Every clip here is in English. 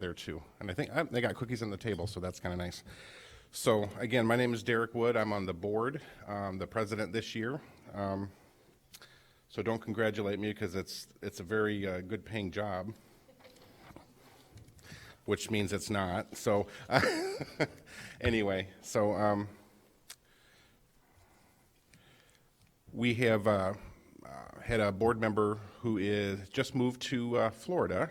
there too. And I think they got cookies on the table, so that's kind of nice. So again, my name is Derek Wood. I'm on the board, the president this year. So don't congratulate me because it's a very good paying job, which means it's not. So anyway, so we have had a board member who is just moved to Florida,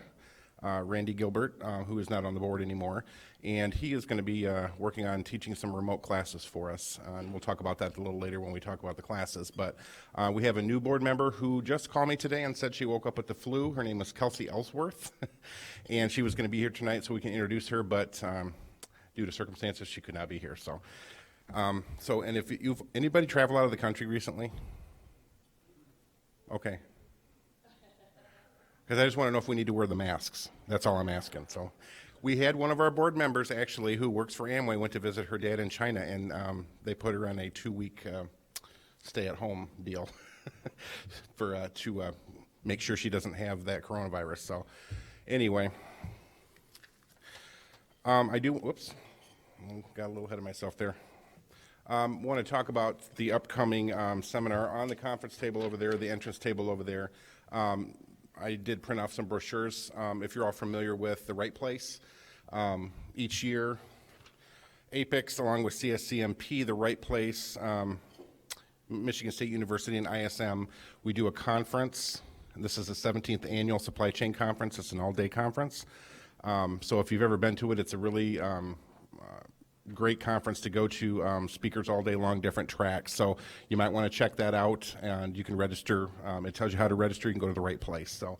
Randy Gilbert, who is not on the board anymore, and he is going to be working on teaching some remote classes for us, and we'll talk about that a little later when we talk about the classes. But we have a new board member who just called me today and said she woke up with the flu. Her name is Kelsey Ellsworth, and she was going to be here tonight so we can introduce her, but due to circumstances, she could not be here. So, and if you've anybody travel out of the country recently? Okay. Because I just want to know if we need to wear the masks. That's all I'm asking. So we had one of our board members, actually, who works for Amway, went to visit her dad in China, and they put her on a 2-week stay-at-home deal to make sure she doesn't have that coronavirus. So anyway, whoops, got a little ahead of myself there. Want to talk about the upcoming seminar on the conference table over there, the entrance table over there. I did print off some brochures. If you're all familiar with The Right Place, each year, APICS, along with CSCMP, The Right Place, Michigan State University, and ISM, we do a conference. This is the 17th Annual Supply Chain Conference. It's an all-day conference. So if you've ever been to it, it's a really great conference to go to, speakers all day long, different tracks. So you might want to check that out, and you can register. It tells you how to register. You can go to The Right Place. So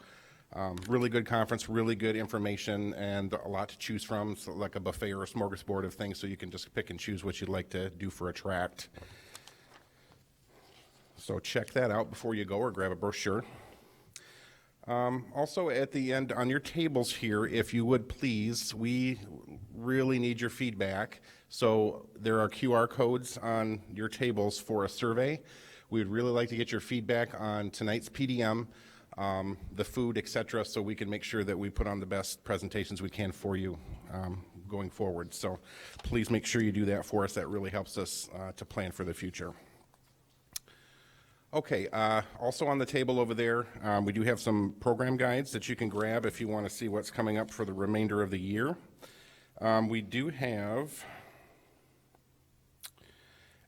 really good conference, really good information, and a lot to choose from, so like a buffet or a smorgasbord of things, so you can just pick and choose what you'd like to do for a tract. So check that out before you go, or grab a brochure. Also at the end on your tables here, if you would please, we really need your feedback. So there are QR codes on your tables for a survey. We would really like to get your feedback on tonight's PDM, the food, etc., so we can make sure that we put on the best presentations we can for you going forward. So please make sure you do that for us. That really helps us to plan for the future. Okay, also on the table over there, we do have some program guides that you can grab if you want to see what's coming up for the remainder of the year. We do have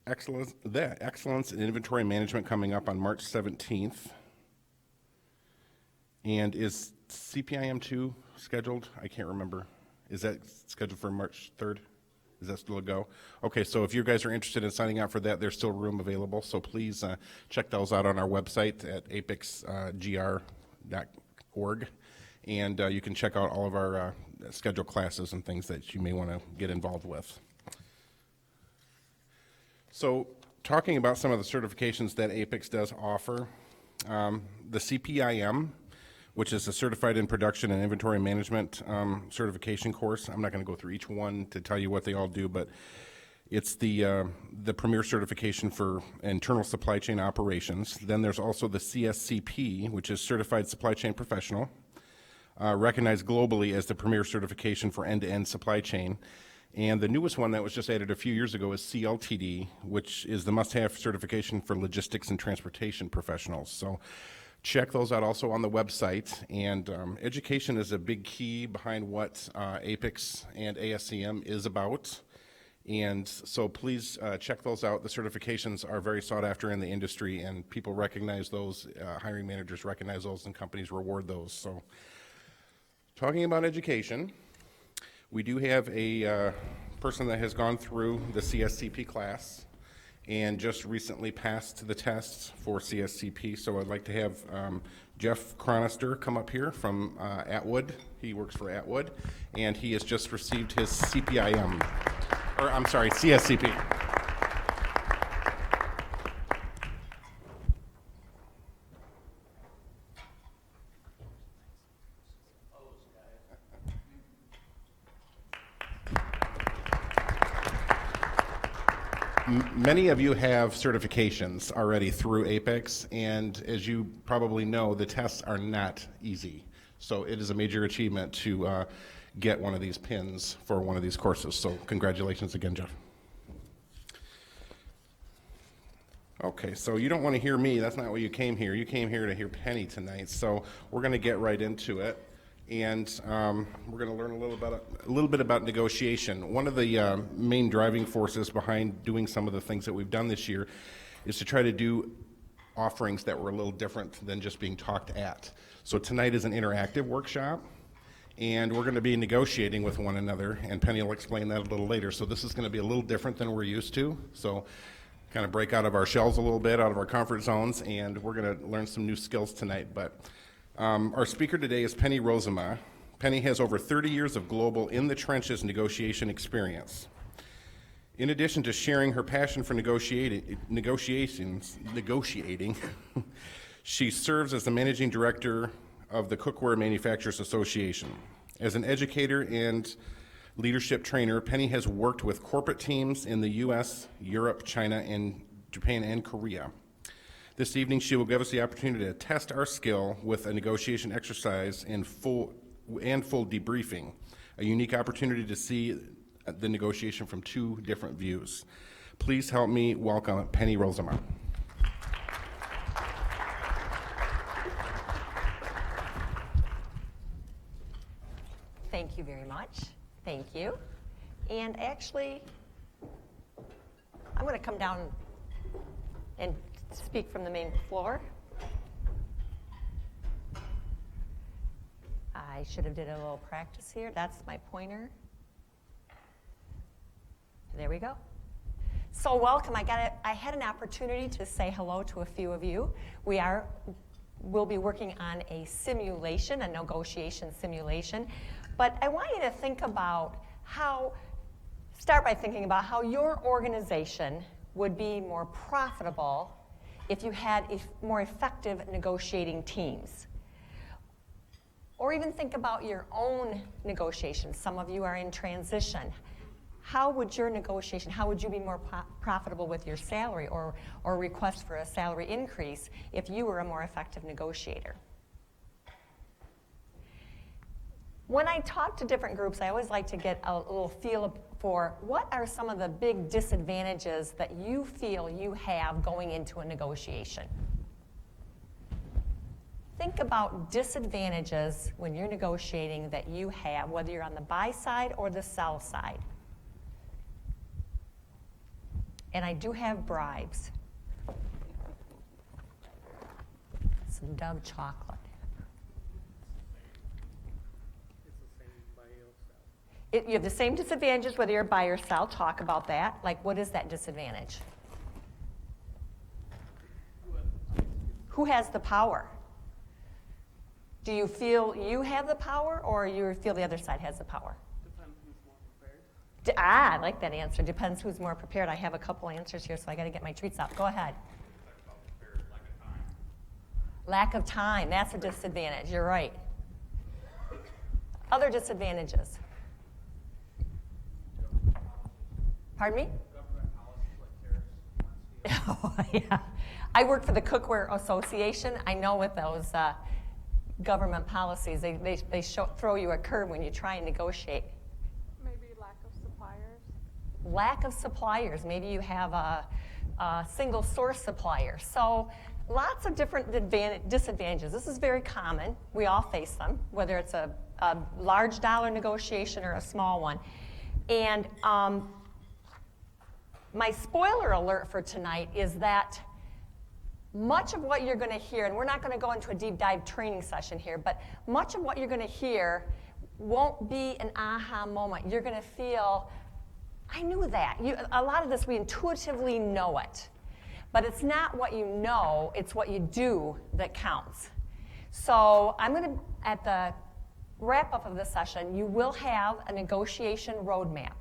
Excellence in Inventory Management coming up on March 17th. And is CPIM2 scheduled? I can't remember. Is that scheduled for March 3rd? Is that still a go? Okay, so if you guys are interested in signing up for that, there's still room available. So please check those out on our website at apixgr.org. And you can check out all of our scheduled classes and things that you may want to get involved with. So talking about some of the certifications that APICS does offer, the CPIM, which is a Certified in Production and Inventory Management certification course. I'm not going to go through each one to tell you what they all do, but it's the premier certification for internal supply chain operations. Then there's also the CSCP, which is Certified Supply Chain Professional, recognized globally as the premier certification for end-to-end supply chain. And the newest one that was just added a few years ago is CLTD, which is the must-have certification for logistics and transportation professionals. So check those out also on the website. And education is a big key behind what APICS and ASCM is about. And so please check those out. The certifications are very sought after in the industry, and people recognize those, hiring managers recognize those, and companies reward those. So talking about education, we do have a person that has gone through the CSCP class and just recently passed the tests for CSCP. So I'd like to have Jeff Chronister come up here from Atwood. He works for Atwood, and he has just received his CPIM, or I'm sorry, CSCP. Many of you have certifications already through APICS, and as you probably know, the tests are not easy. So it is a major achievement to get one of these pins for one of these courses. So congratulations again, Jeff. Okay, so you don't want to hear me. That's not why you came here. You came here to hear Penny tonight. So we're going to get right into it, and we're going to learn a little bit about negotiation. One of the main driving forces behind doing some of the things that we've done this year is to try to do offerings that were a little different than just being talked at. So tonight is an interactive workshop, and we're going to be negotiating with one another, and Penny will explain that a little later. So this is going to be a little different than we're used to. So kind of break out of our shells a little bit, out of our comfort zones, and we're going to learn some new skills tonight. But our speaker today is Penny Rosema. Penny has over 30 years of global in-the-trenches negotiation experience. In addition to sharing her passion for negotiating, she serves as the managing director of the Cookware Manufacturers Association. As an educator and leadership trainer, Penny has worked with corporate teams in the U.S., Europe, China, and Japan, and Korea. This evening, she will give us the opportunity to test our skill with a negotiation exercise and full debriefing, a unique opportunity to see the negotiation from two different views. Please help me welcome Penny Rosema. Thank you very much. Thank you. And actually, I'm going to come down and speak from the main floor. I should have did a little practice here. That's my pointer. There we go. So welcome. I had an opportunity to say hello to a few of you. We'll be working on a simulation, a negotiation simulation. But I want you to start by thinking about how your organization would be more profitable if you had more effective negotiating teams. Or even think about your own negotiations. Some of you are in transition. How would you be more profitable with your salary or request for a salary increase if you were a more effective negotiator? When I talk to different groups, I always like to get a little feel for what are some of the big disadvantages that you feel you have going into a negotiation. Think about disadvantages when you're negotiating that you have, whether you're on the buy side or the sell side. And I do have bribes. Some Dove chocolate. You have the same disadvantages whether you're buy or sell. Talk about that. Like, what is that disadvantage? Who has the power? Do you feel you have the power, or you feel the other side has the power? Depends who's more prepared. I like that answer. Depends who's more prepared. I have a couple answers here, so I got to get my treats out. Go ahead. Lack of time. That's a disadvantage. You're right. Other disadvantages. Pardon me? Government policies like tariffs. Oh, yeah. I work for the Cookware Association. I know with those government policies, they throw you a curve when you try and negotiate. Maybe lack of suppliers. Lack of suppliers. Maybe you have a single source supplier. So lots of different disadvantages. This is very common. We all face them, whether it's a large dollar negotiation or a small one. And my spoiler alert for tonight is that much of what you're going to hear, and we're not going to go into a deep dive training session here, but much of what you're going to hear won't be an aha moment. You're going to feel, I knew that. A lot of this, we intuitively know it. But it's not what you know, it's what you do that counts. So I'm going to, at the wrap-up of this session, you will have a negotiation roadmap.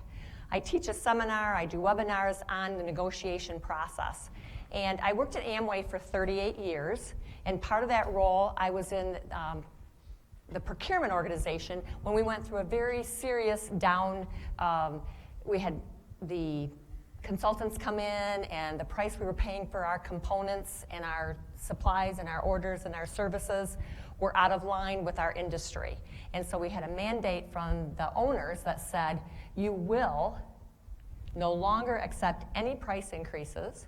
I teach a seminar, I do webinars on the negotiation process. And I worked at Amway for 38 years, and part of that role, I was in the procurement organization when we went through a very serious down. We had the consultants come in, and the price we were paying for our components and our supplies and our orders and our services were out of line with our industry. And so we had a mandate from the owners that said, you will no longer accept any price increases.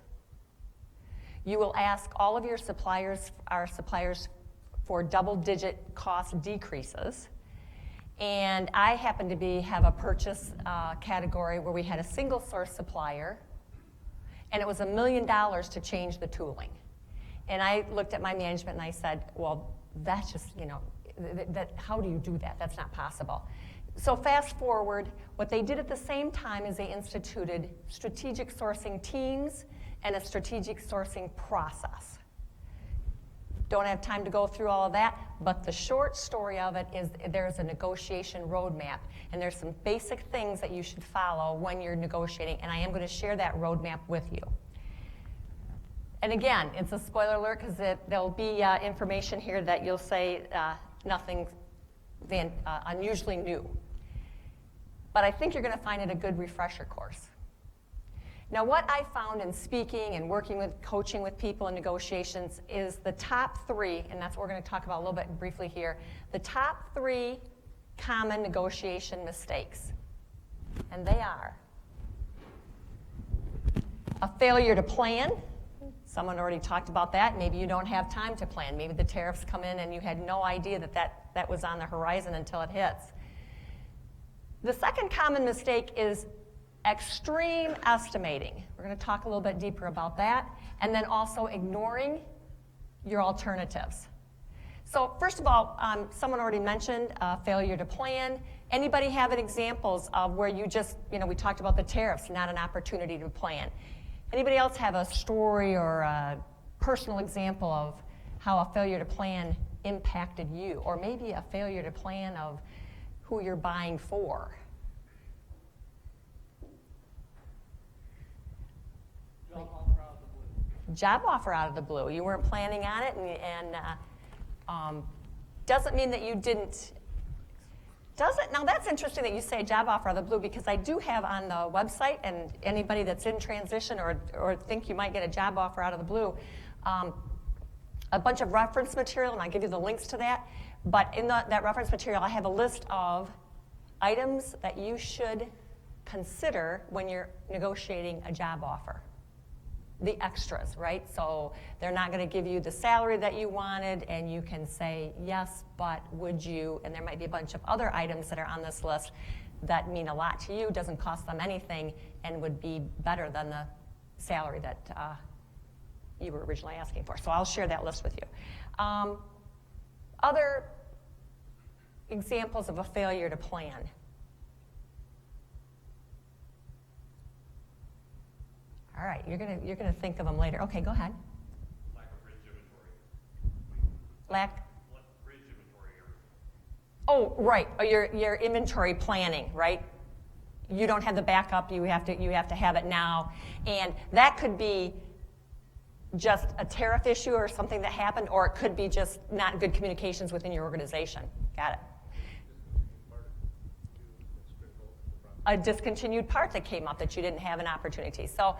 You will ask all of your suppliers, our suppliers, for double-digit cost decreases. And I happen to have a purchase category where we had a single source supplier, and it was $1 million to change the tooling. And I looked at my management and I said, well, that's just, how do you do that? That's not possible. So fast forward, what they did at the same time is they instituted strategic sourcing teams and a strategic sourcing process. Don't have time to go through all of that, but the short story of it is there's a negotiation roadmap, and there's some basic things that you should follow when you're negotiating, and I am going to share that roadmap with you. And again, it's a spoiler alert because there'll be information here that you'll say nothing unusually new. But I think you're going to find it a good refresher course. Now, what I found in speaking and working with, coaching with people in negotiations is the top 3, and that's what we're going to talk about a little bit briefly here, the top 3 common negotiation mistakes. And they are a failure to plan. Someone already talked about that. Maybe you don't have time to plan. Maybe the tariffs come in and you had no idea that was on the horizon until it hits. The second common mistake is extreme estimating. We're going to talk a little bit deeper about that. And then also ignoring your alternatives. So first of all, someone already mentioned failure to plan. Anybody have examples of where you just, we talked about the tariffs, not an opportunity to plan. Anybody else have a story or a personal example of how a failure to plan impacted you? Or maybe a failure to plan of who you're buying for? Job offer out of the blue. Job offer out of the blue. You weren't planning on it, and doesn't mean that you didn't. Now that's interesting that you say job offer out of the blue, because I do have on the website, and anybody that's in transition or think you might get a job offer out of the blue, a bunch of reference material, and I'll give you the links to that. But in that reference material, I have a list of items that you should consider when you're negotiating a job offer. The extras, right? So they're not going to give you the salary that you wanted, and you can say, yes, but would you? And there might be a bunch of other items that are on this list that mean a lot to you, doesn't cost them anything, and would be better than the salary that you were originally asking for. So I'll share that list with you. Other examples of a failure to plan. All right, you're gonna think of them later. Okay, go ahead. Lack of bridge inventory. Bridge inventory. Oh, right. Oh, your inventory planning, right? You don't have the backup. You have to have it now, and that could be just a tariff issue or something that happened, or it could be just not good communications within your organization. Got it. A discontinued part that came up that you didn't have an opportunity. So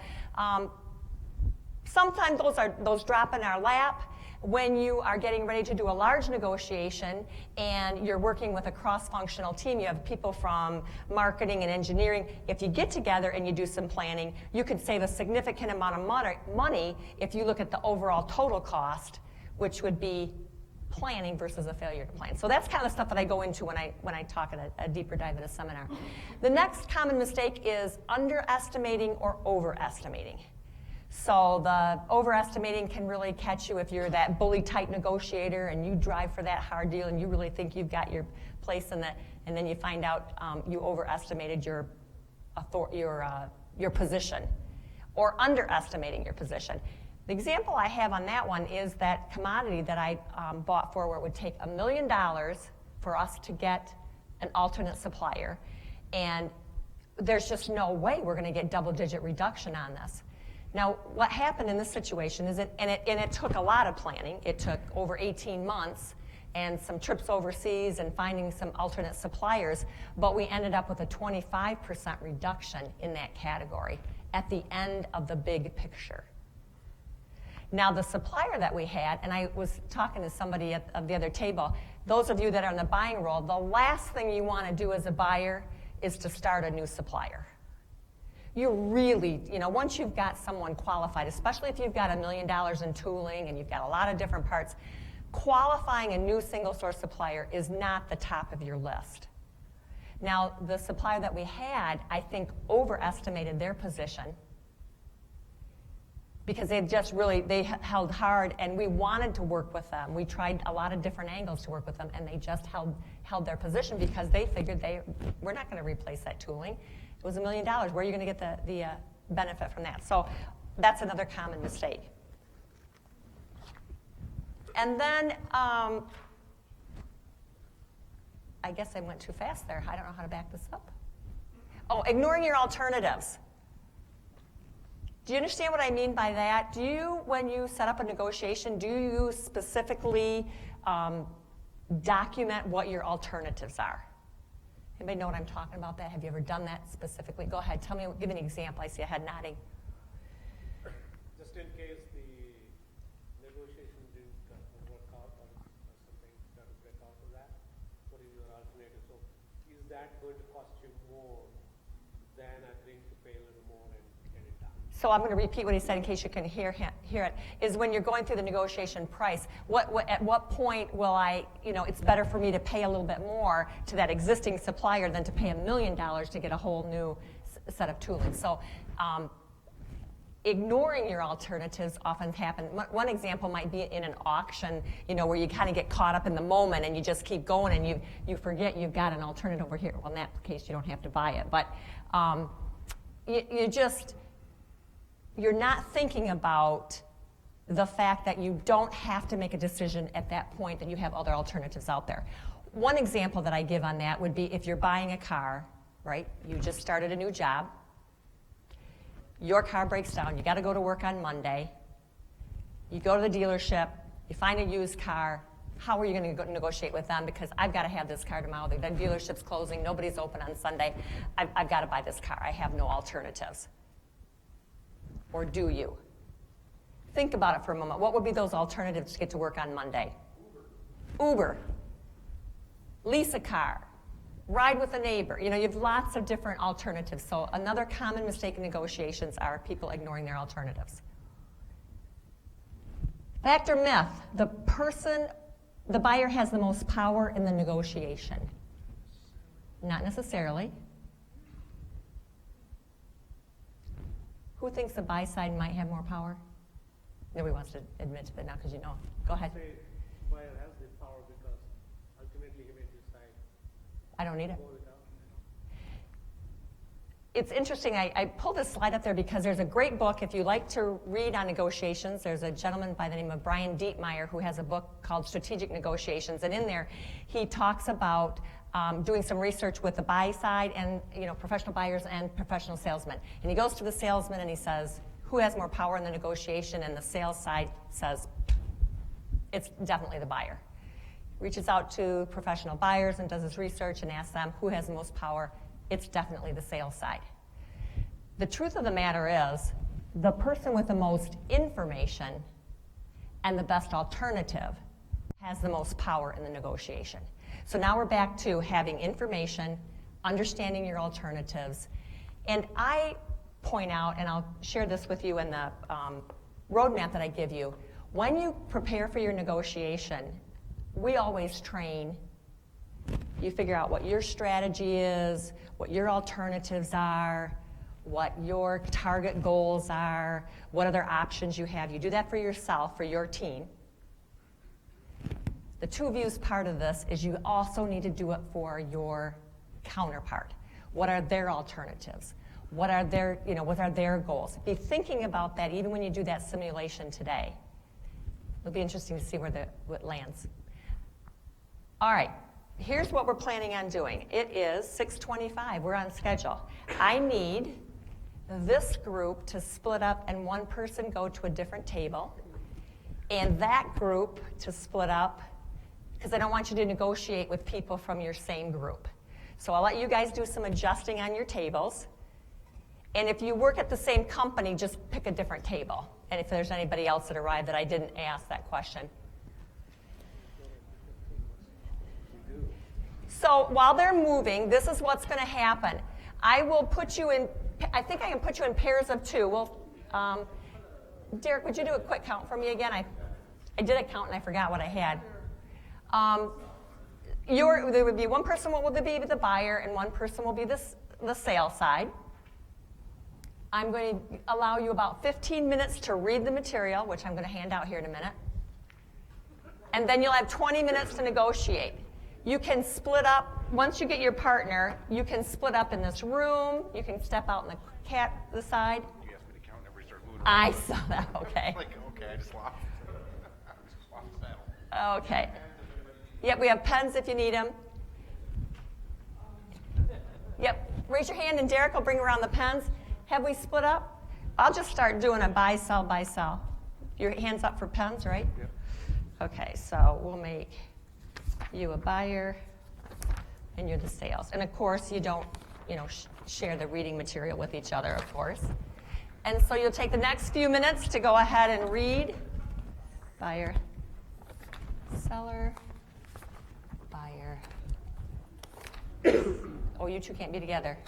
sometimes those drop in our lap when you are getting ready to do a large negotiation and you're working with a cross-functional team. You have people from marketing and engineering. If you get together and you do some planning, you could save a significant amount of money if you look at the overall total cost, which would be planning versus a failure to plan. So that's kind of the stuff that I go into when I talk at a deeper dive at a seminar. The next common mistake is underestimating or overestimating. So the overestimating can really catch you if you're that bully type negotiator and you drive for that hard deal and you really think you've got your place in that, and then you find out you overestimated your position, or underestimating your position. The example I have on that one is that commodity that I bought for, where it would take $1 million for us to get an alternate supplier, and there's just no way we're going to get double-digit reduction on this. Now, what happened in this situation is it took a lot of planning. It took over 18 months and some trips overseas and finding some alternate suppliers, but we ended up with a 25% reduction in that category at the end of the big picture. Now, the supplier that we had, and I was talking to somebody at the other table, those of you that are in the buying role, the last thing you want to do as a buyer is to start a new supplier. You really, once you've got someone qualified, especially if you've got $1 million in tooling and you've got a lot of different parts, qualifying a new single source supplier is not the top of your list. Now, the supplier that we had, I think, overestimated their position because they held hard, and we wanted to work with them. We tried a lot of different angles to work with them, and they just held their position because they figured we're not going to replace that tooling. It was $1 million. Where are you going to get the benefit from that? So that's another common mistake. And then, I guess I went too fast there. I don't know how to back this up. Oh, ignoring your alternatives. Do you understand what I mean by that? When you set up a negotiation, do you specifically document what your alternatives are? Anybody know what I'm talking about that? Have you ever done that specifically? Go ahead, give me an example. I see a head nodding. Just in case the negotiation didn't work out or something got to break out of that, what is your alternative? So is that going to cost you more than agreeing to pay a little more and get it done? So I'm going to repeat what he said in case you can hear it, is when you're going through the negotiation price, at what point will it's better for me to pay a little bit more to that existing supplier than to pay $1 million to get a whole new set of tooling. So ignoring your alternatives often happen. One example might be in an auction, where you kind of get caught up in the moment and you just keep going and you forget you've got an alternative over here. Well, in that case, you don't have to buy it. But you're not thinking about the fact that you don't have to make a decision at that point, that you have other alternatives out there. One example that I give on that would be if you're buying a car, right? You just started a new job. Your car breaks down. You got to go to work on Monday. You go to the dealership. You find a used car. How are you going to negotiate with them? Because I've got to have this car tomorrow. The dealership's closing. Nobody's open on Sunday. I've got to buy this car. I have no alternatives. Or do you? Think about it for a moment. What would be those alternatives to get to work on Monday? Uber. Lease a car. Ride with a neighbor. You have lots of different alternatives. So another common mistake in negotiations are people ignoring their alternatives. Fact or myth? The buyer has the most power in the negotiation. Not necessarily. Who thinks the buy side might have more power? Nobody wants to admit to that now because you know. Go ahead. Say buyer has the power because ultimately he may decide. I don't need it. Go without. It's interesting. I pulled this slide up there because there's a great book. If you like to read on negotiations, there's a gentleman by the name of Brian Dietmeyer who has a book called Strategic Negotiations. And in there, he talks about doing some research with the buy side and professional buyers and professional salesmen. And he goes to the salesman and he says, who has more power in the negotiation? And the sales side says, it's definitely the buyer. Reaches out to professional buyers and does his research and asks them, who has the most power? It's definitely the sales side. The truth of the matter is, the person with the most information and the best alternative has the most power in the negotiation. So now we're back to having information, understanding your alternatives. And I point out, and I'll share this with you in the roadmap that I give you, when you prepare for your negotiation, we always train. You figure out what your strategy is, what your alternatives are, what your target goals are, what other options you have. You do that for yourself, for your team. The two views part of this is you also need to do it for your counterpart. What are their alternatives? What are their goals? Be thinking about that even when you do that simulation today. It'll be interesting to see where it lands. All right. Here's what we're planning on doing. It is 6:25. We're on schedule. I need this group to split up and one person go to a different table, and that group to split up, because I don't want you to negotiate with people from your same group. So I'll let you guys do some adjusting on your tables. And if you work at the same company, just pick a different table. And if there's anybody else that arrived that I didn't ask that question. So while they're moving, this is what's going to happen. I will put you in, I think I can put you in pairs of 2. Well, Derek, would you do a quick count for me again? I did a count and I forgot what I had. There would be one person will be the buyer and one person will be the sales side. I'm going to allow you about 15 minutes to read the material, which I'm going to hand out here in a minute. And then you'll have 20 minutes to negotiate. You can split up, once you get your partner, you can split up in this room. You can step out in the side. You asked me to count and everybody started moving. I saw that, okay. Like, okay, I just lost. I just lost the battle. Okay. Yep, we have pens if you need them. Yep, raise your hand and Derek will bring around the pens. Have we split up? I'll just start doing a buy, sell, buy, sell. Your hands up for pens, right? Yep. Okay, so we'll make you a buyer and you're the sales. And of course, you don't, share the reading material with each other, of course. And so you'll take the next few minutes to go ahead and read. Buyer, seller, buyer. Oh, you two can't be together.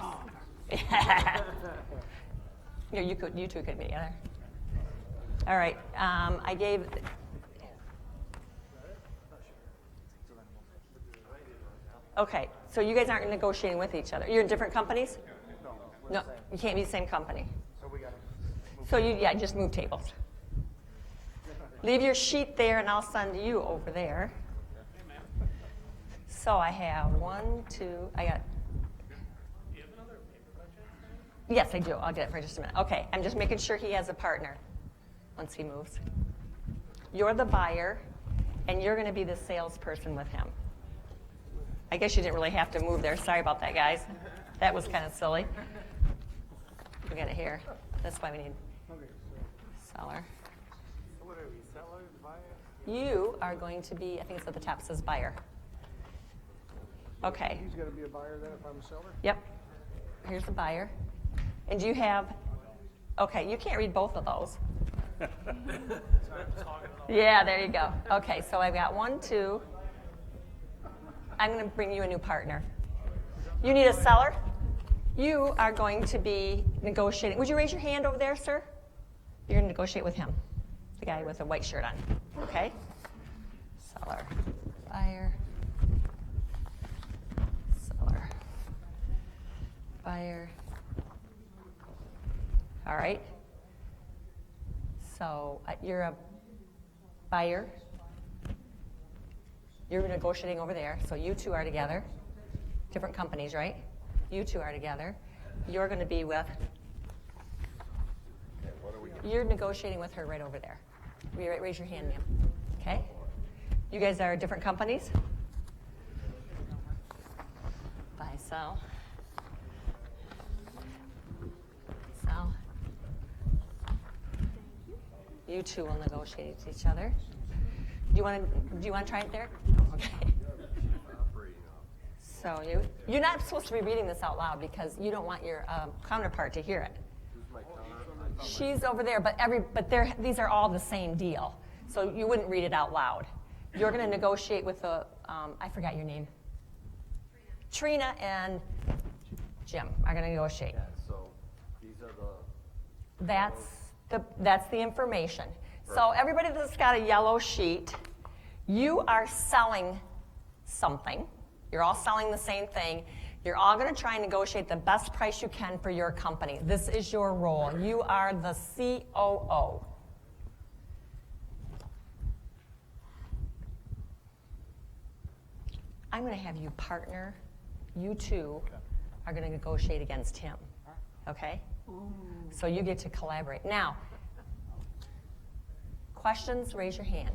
Yeah. You two could be together. All right. I gave. Okay, so you guys aren't negotiating with each other. You're in different companies? No, you can't be the same company. So you just move tables. Leave your sheet there, and I'll send you over there. So I have 1, 2. I got. Do you have another paper by chance? Yes, I do. I'll get it for just a minute. Okay, I'm just making sure he has a partner once he moves. You're the buyer, and you're going to be the salesperson with him. I guess you didn't really have to move there. Sorry about that, guys. That was kind of silly. We got it here. That's why we need seller. What are we, seller, buyer? You are going to be, I think it's at the top, it says buyer. Okay. He's got to be a buyer then if I'm a seller? Yep. Here's the buyer. And do you have, okay, you can't read both of those. Yeah, there you go. Okay, so I've got 1, 2. I'm going to bring you a new partner. You need a seller? You are going to be negotiating. Would you raise your hand over there, sir? You're going to negotiate with him, the guy with the white shirt on. Okay? Seller, buyer, seller, buyer. All right. So you're a buyer. You're negotiating over there, so you two are together. Different companies, right? You two are together. You're going to be with. You're negotiating with her right over there. Raise your hand, ma'am. Okay? You guys are different companies? Buy, sell. Sell. You two will negotiate with each other. Do you want to try it, Derek? Okay. So you're not supposed to be reading this out loud because you don't want your counterpart to hear it. She's over there, but these are all the same deal. So you wouldn't read it out loud. You're going to negotiate with I forgot your name. Trina and Jim are going to negotiate. Yeah, so these are That's the information. So everybody that's got a yellow sheet, you are selling something. You're all selling the same thing. You're all going to try and negotiate the best price you can for your company. This is your role. You are the COO. I'm going to have you partner. You two are going to negotiate against him. Okay? So you get to collaborate. Now, questions, raise your hand.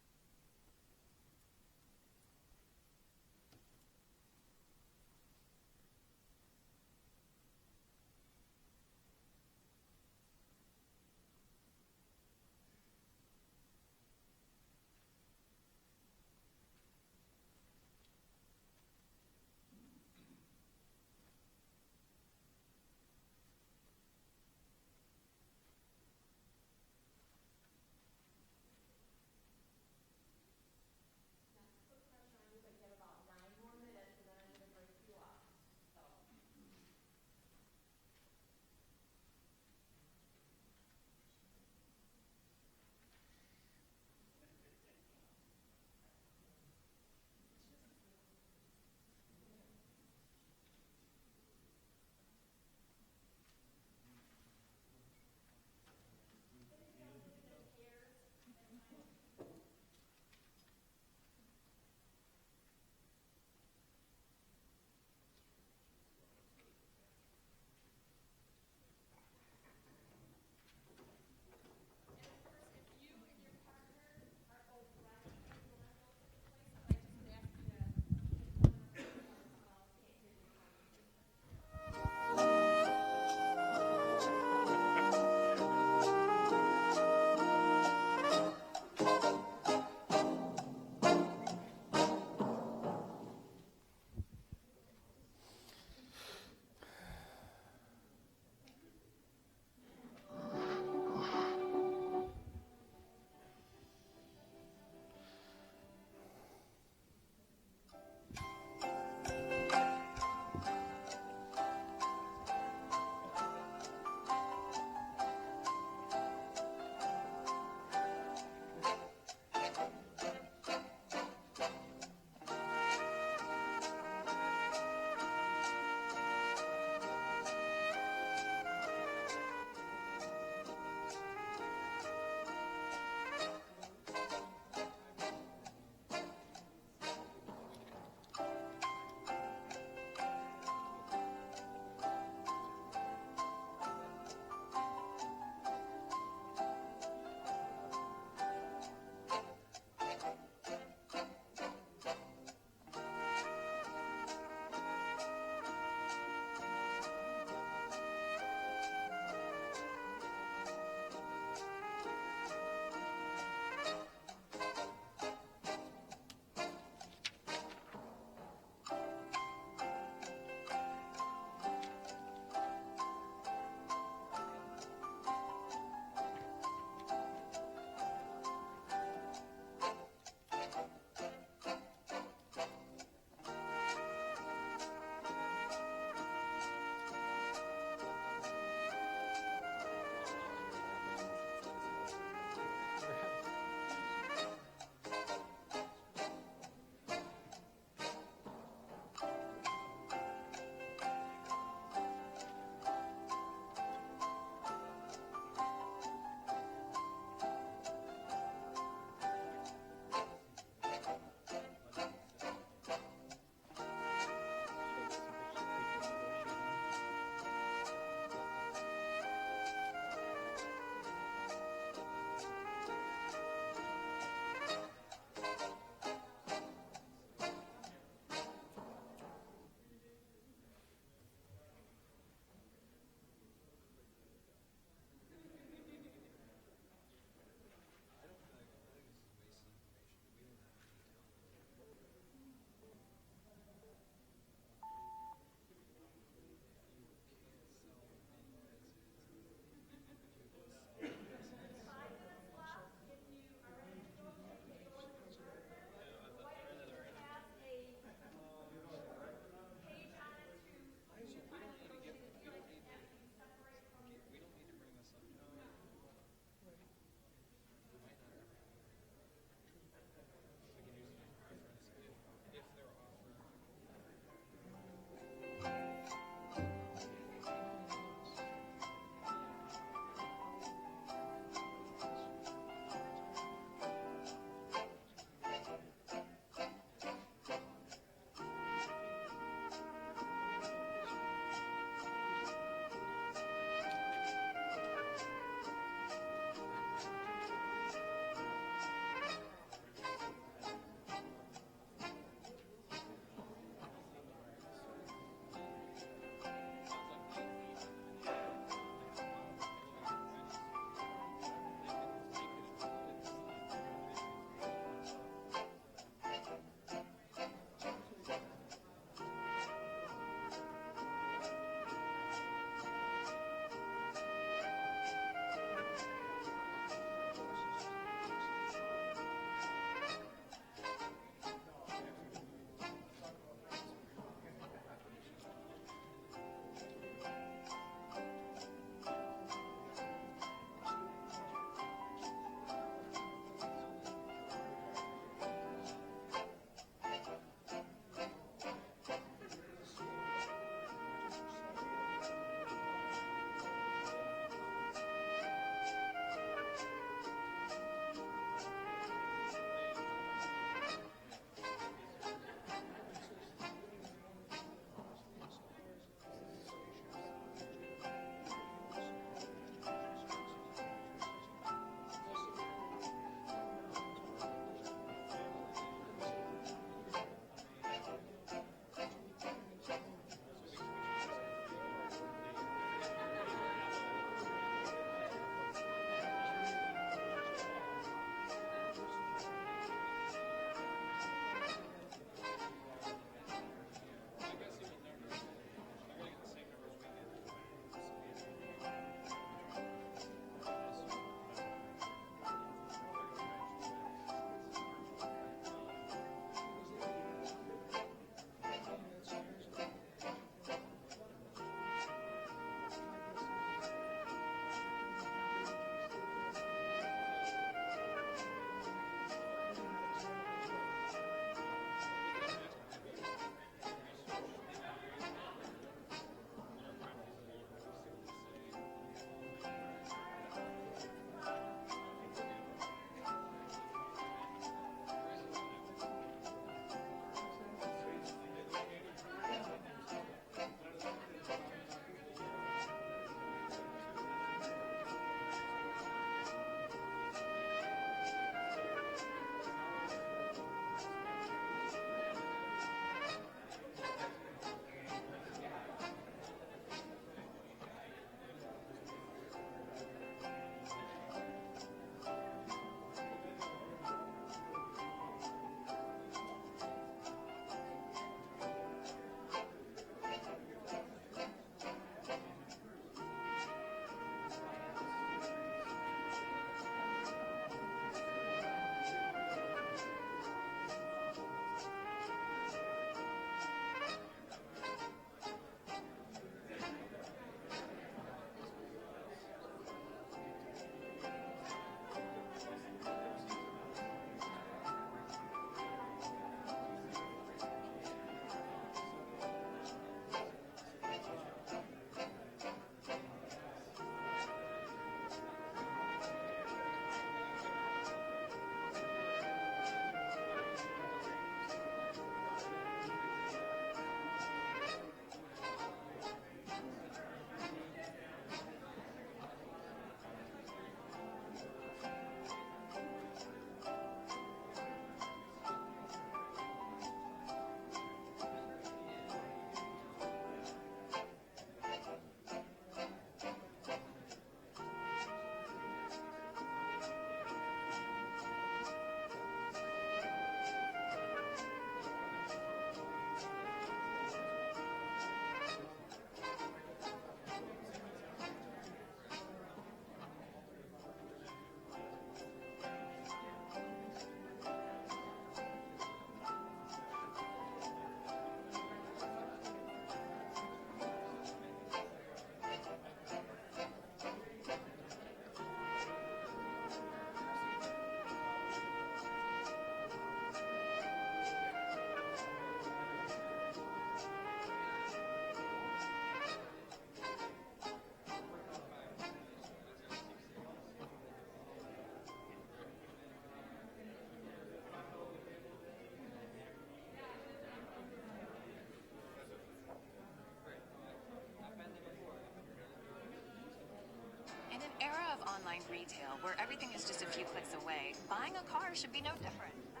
online retail where everything is just a few clicks away, buying a car should be no different. I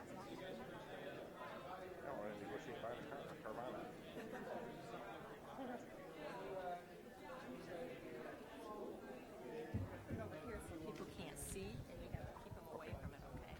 don't want to negotiate buying a car, Carvana. Over here so people can't see, and you have to keep them away from it, okay?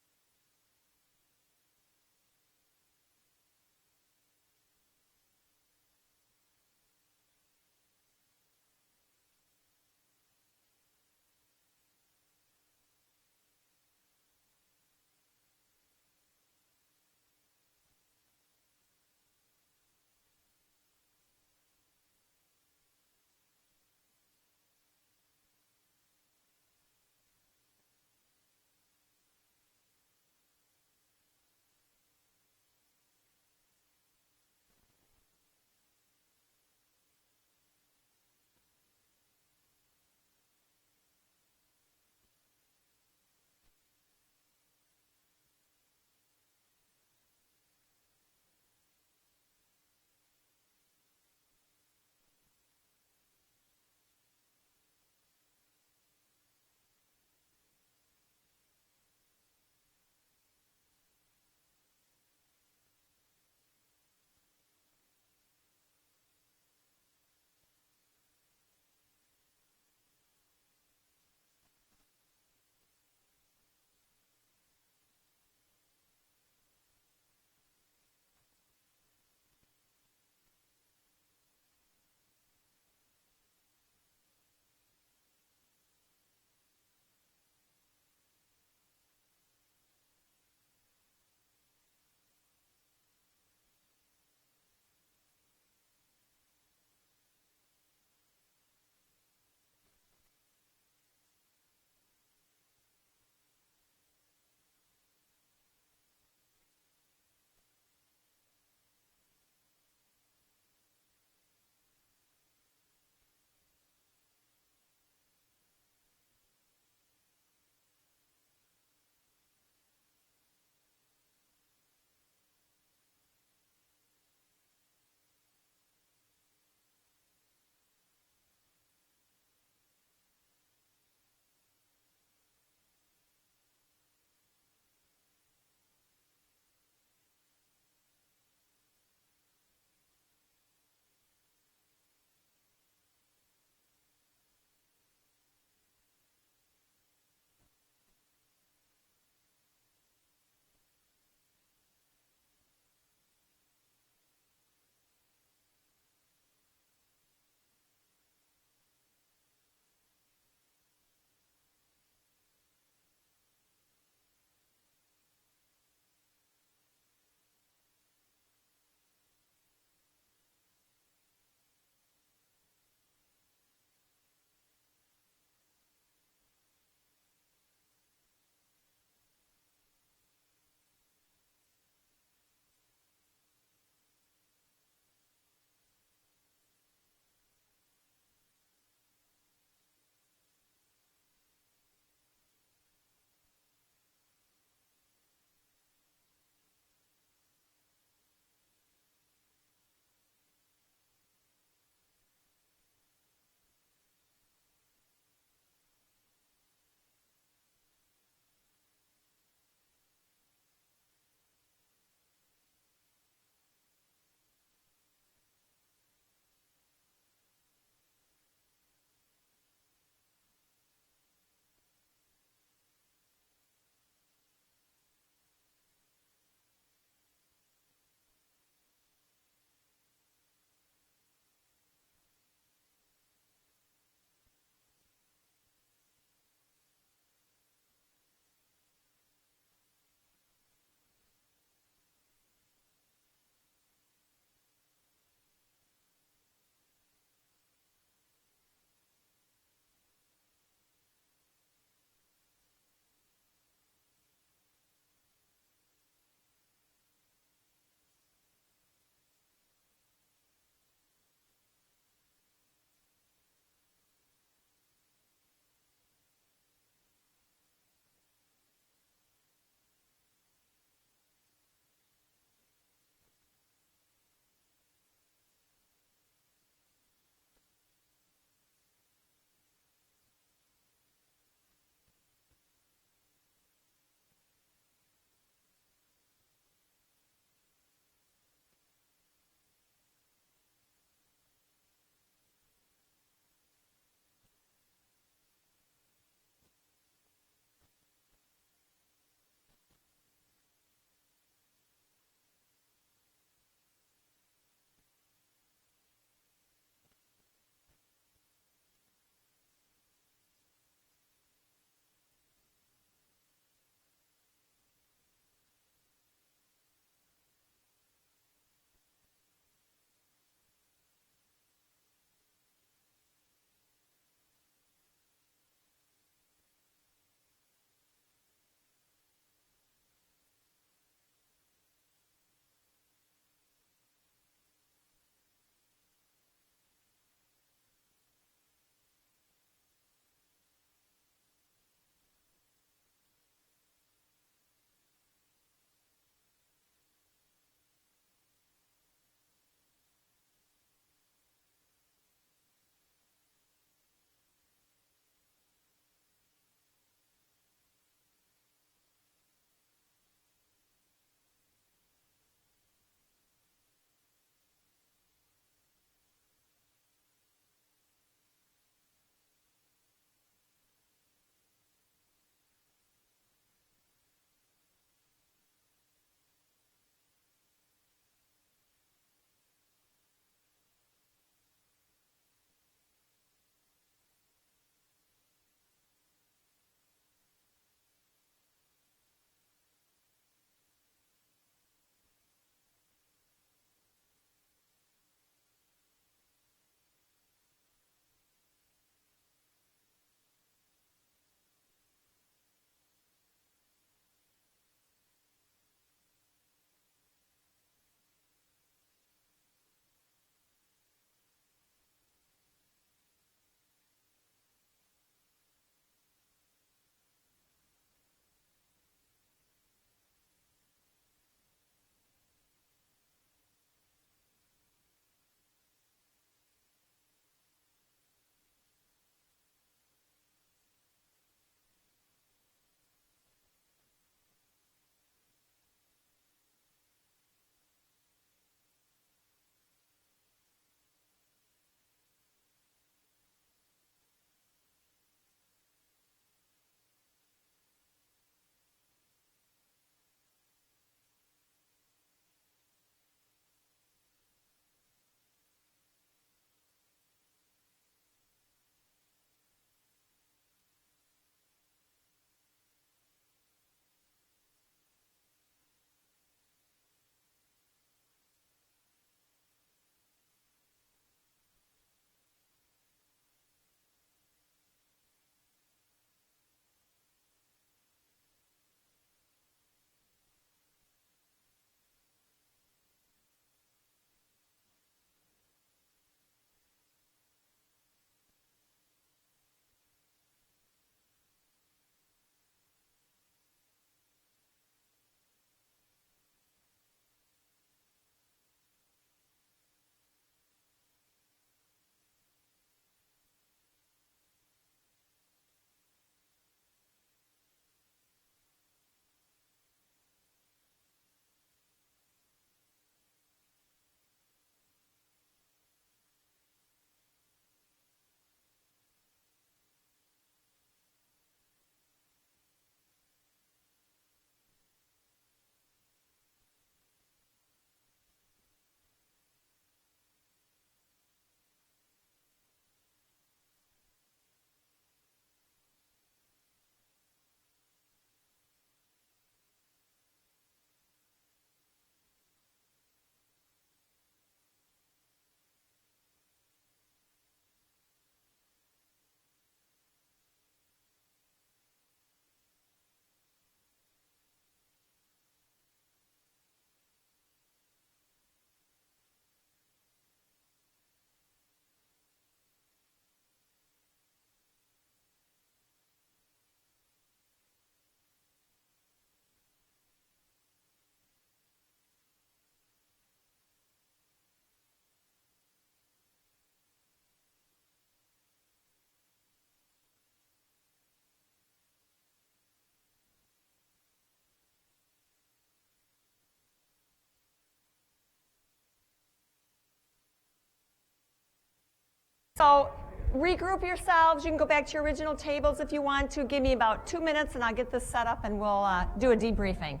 So regroup yourselves. You can go back to your original tables if you want to. Give me about 2 minutes and I'll get this set up and we'll do a debriefing.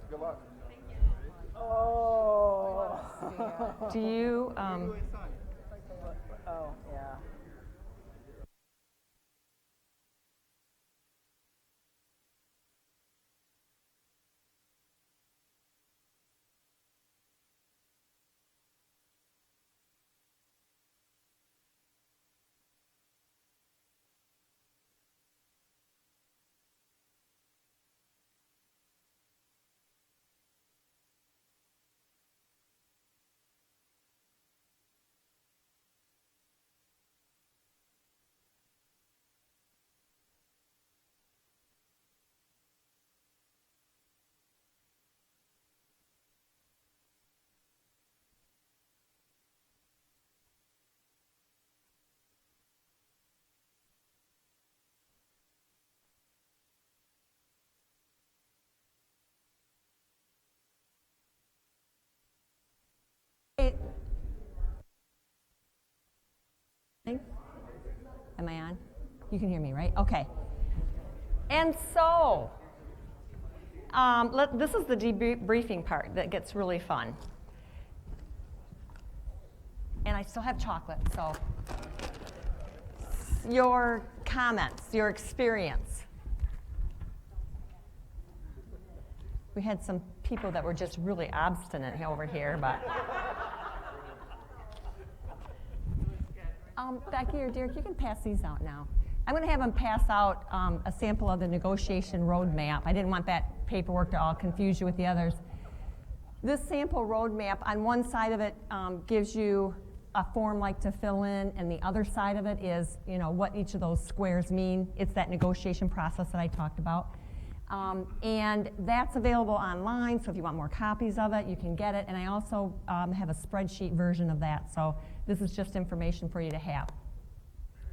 Good luck. Do you, Oh, yeah. am I on? You can hear me, right? Okay. And so, this is the debriefing part that gets really fun. And I still have chocolate, so your comments, your experience. We had some people that were just really obstinate over here, but. Becky or Derek, you can pass these out now. I'm going to have them pass out a sample of the negotiation roadmap. I didn't want that paperwork to all confuse you with the others. This sample roadmap, on one side of it gives you a form like to fill in, and the other side of it is, what each of those squares mean. It's that negotiation process that I talked about. And that's available online, so if you want more copies of it, you can get it. And I also have a spreadsheet version of that, so this is just information for you to have.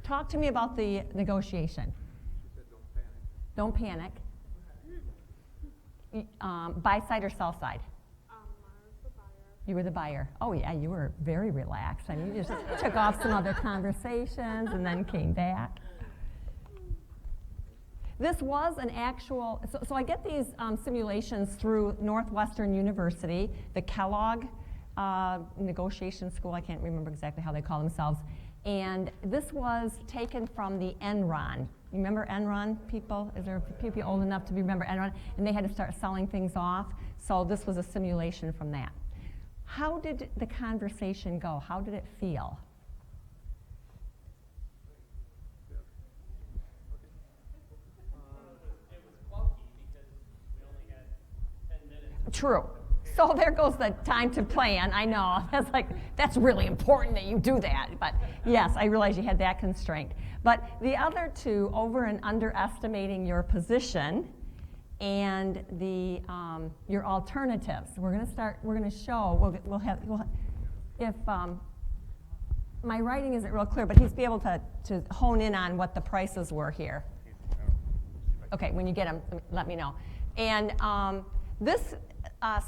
Talk to me about the negotiation. She said don't panic. Don't panic. Buy side or sell side? I was the buyer. You were the buyer. Oh yeah, you were very relaxed. I mean, you just took off some other conversations and then came back. This was an actual, so I get these simulations through Northwestern University, the Kellogg Negotiation School, I can't remember exactly how they call themselves, and this was taken from the Enron. You remember Enron, people? Is there people old enough to remember Enron? And they had to start selling things off, so this was a simulation from that. How did the conversation go? How did it feel? True. So there goes the time to plan. I know. That's really important that you do that. But yes, I realize you had that constraint. But the other two, over and underestimating your position and the your alternatives. We're going to show. If my writing isn't real clear, but he's be able to hone in on what the prices were here. Okay, when you get them, let me know. And this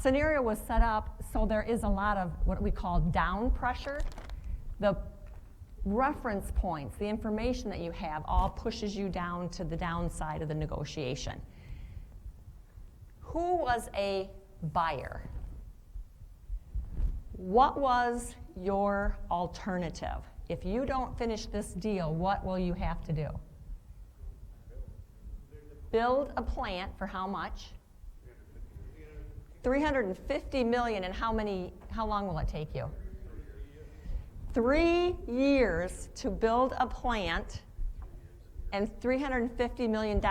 scenario was set up so there is a lot of what we call down pressure. The reference points, the information that you have, all pushes you down to the downside of the negotiation. Who was a buyer? What was your alternative? If you don't finish this deal, what will you have to do? Build a plant for how much? $350 million, and how long will it take you? 3 years to build a plant, and $350 million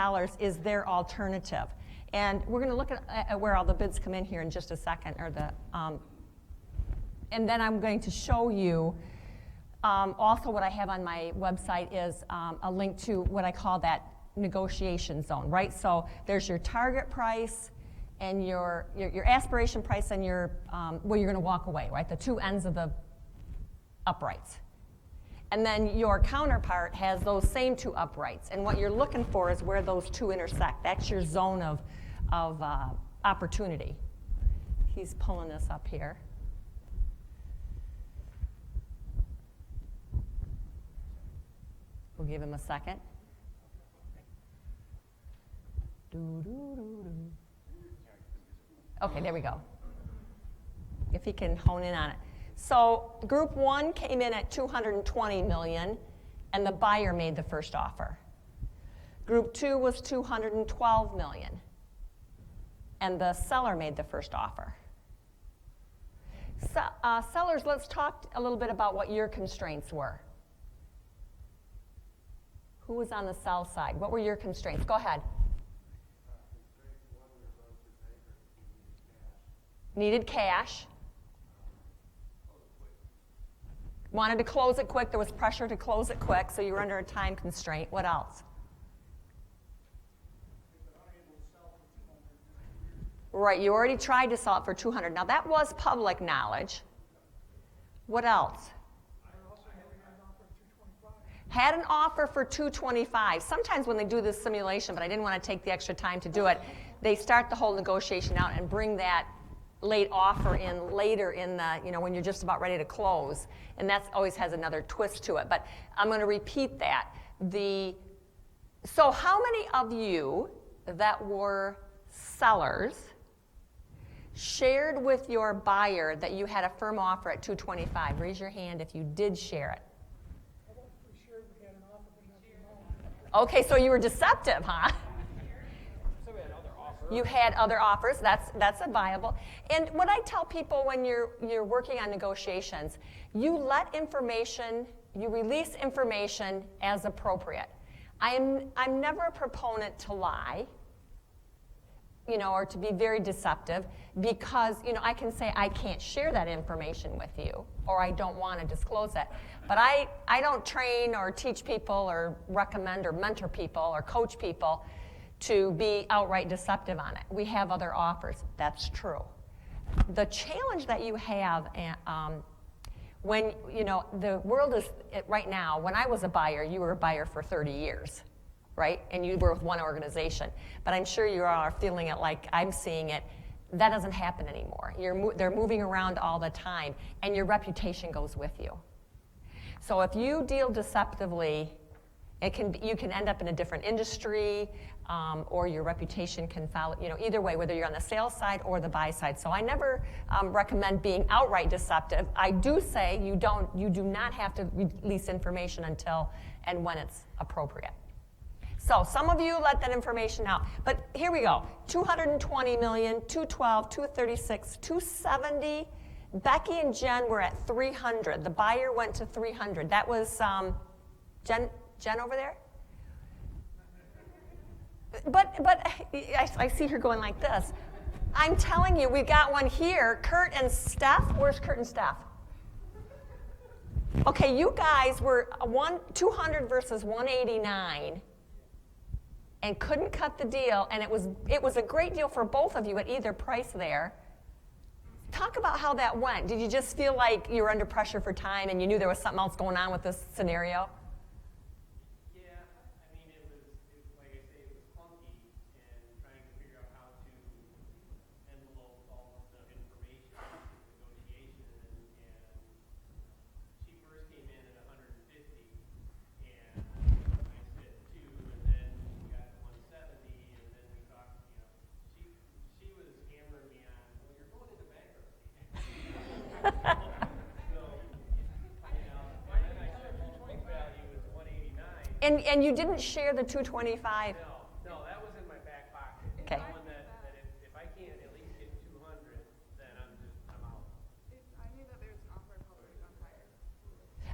is their alternative. And we're going to look at where all the bids come in here in just a second, and then I'm going to show you also what I have on my website is a link to what I call that negotiation zone, right? So there's your target price, and your aspiration price, and your where you're going to walk away, right? The two ends of the uprights. And then your counterpart has those same two uprights. And what you're looking for is where those two intersect. That's your zone of opportunity. He's pulling this up here. We'll give him a second. Doo-doo-doo-doo. Okay, there we go. If he can hone in on it. So group one came in at 220 million, and the buyer made the first offer. Group two was 212 million, and the seller made the first offer. So, sellers, let's talk a little bit about what your constraints were. Who was on the sell side? What were your constraints? Go ahead. Needed cash. Wanted to close it quick. There was pressure to close it quick, so you were under a time constraint. What else? Right, you already tried to sell it for 200. Now that was public knowledge. What else? Had an offer for 225. Sometimes when they do this simulation, but I didn't want to take the extra time to do it, they start the whole negotiation out and bring that late offer in later in the, when you're just about ready to close. And that always has another twist to it. But I'm going to repeat that. So how many of you that were sellers shared with your buyer that you had a firm offer at 225? Raise your hand if you did share it. Okay, so you were deceptive, huh? You had other offers. That's a viable. And what I tell people when you're working on negotiations, you release information as appropriate. I'm never a proponent to lie, or to be very deceptive, because I can say I can't share that information with you, or I don't want to disclose it. But I don't train or teach people or recommend or mentor people or coach people to be outright deceptive on it. We have other offers. That's true. The challenge that you have when, the world is, right now, when I was a buyer, you were a buyer for 30 years, right? And you were with one organization. But I'm sure you all are feeling it like I'm seeing it. That doesn't happen anymore. They're moving around all the time, and your reputation goes with you. So if you deal deceptively, you can end up in a different industry, or your reputation can follow, either way, whether you're on the sales side or the buy side. So I never recommend being outright deceptive. I do say you do not have to release information until and when it's appropriate. So some of you let that information out. But here we go. 220 million, 212, 236, 270. Becky and Jen were at 300. The buyer went to 300. That was Jen over there? But I see her going like this. I'm telling you, we got one here. Kurt and Steph. Where's Kurt and Steph? Okay, you guys were 200 versus 189 and couldn't cut the deal, and it was a great deal for both of you at either price there. Talk about how that went. Did you just feel like you were under pressure for time and you knew there was something else going on with this scenario? And you didn't share the 225? No, that was in my back pocket. Okay. Knowing that if I can't at least get 200, then I'm out. If I knew that there was an offer, I probably would have gone higher.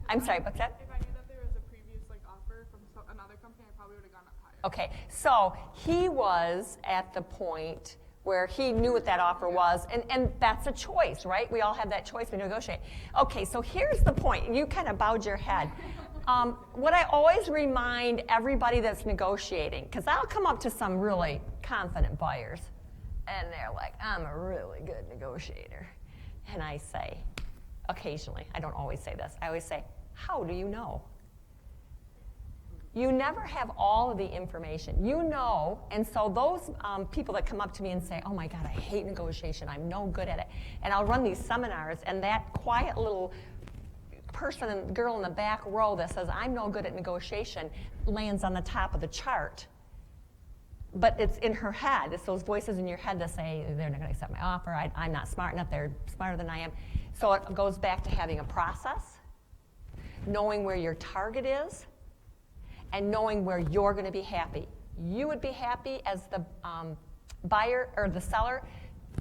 I'm sorry, what's that? If I knew that there was a previous offer from another company, I probably would have gone up higher. Okay, so he was at the point where he knew what that offer was, and that's a choice, right? We all have that choice, we negotiate. Okay, so here's the point. You kind of bowed your head. What I always remind everybody that's negotiating, because I'll come up to some really confident buyers, and they're like, I'm a really good negotiator. And I say, occasionally, I don't always say this, I always say, how do you know? You never have all of the information. You know, and so those people that come up to me and say, oh my God, I hate negotiation, I'm no good at it. And I'll run these seminars, and that quiet little girl in the back row that says, I'm no good at negotiation, lands on the top of the chart. But it's in her head. It's those voices in your head that say, they're not going to accept my offer. I'm not smart enough. They're smarter than I am. So it goes back to having a process, knowing where your target is, and knowing where you're going to be happy. You would be happy as the buyer or the seller.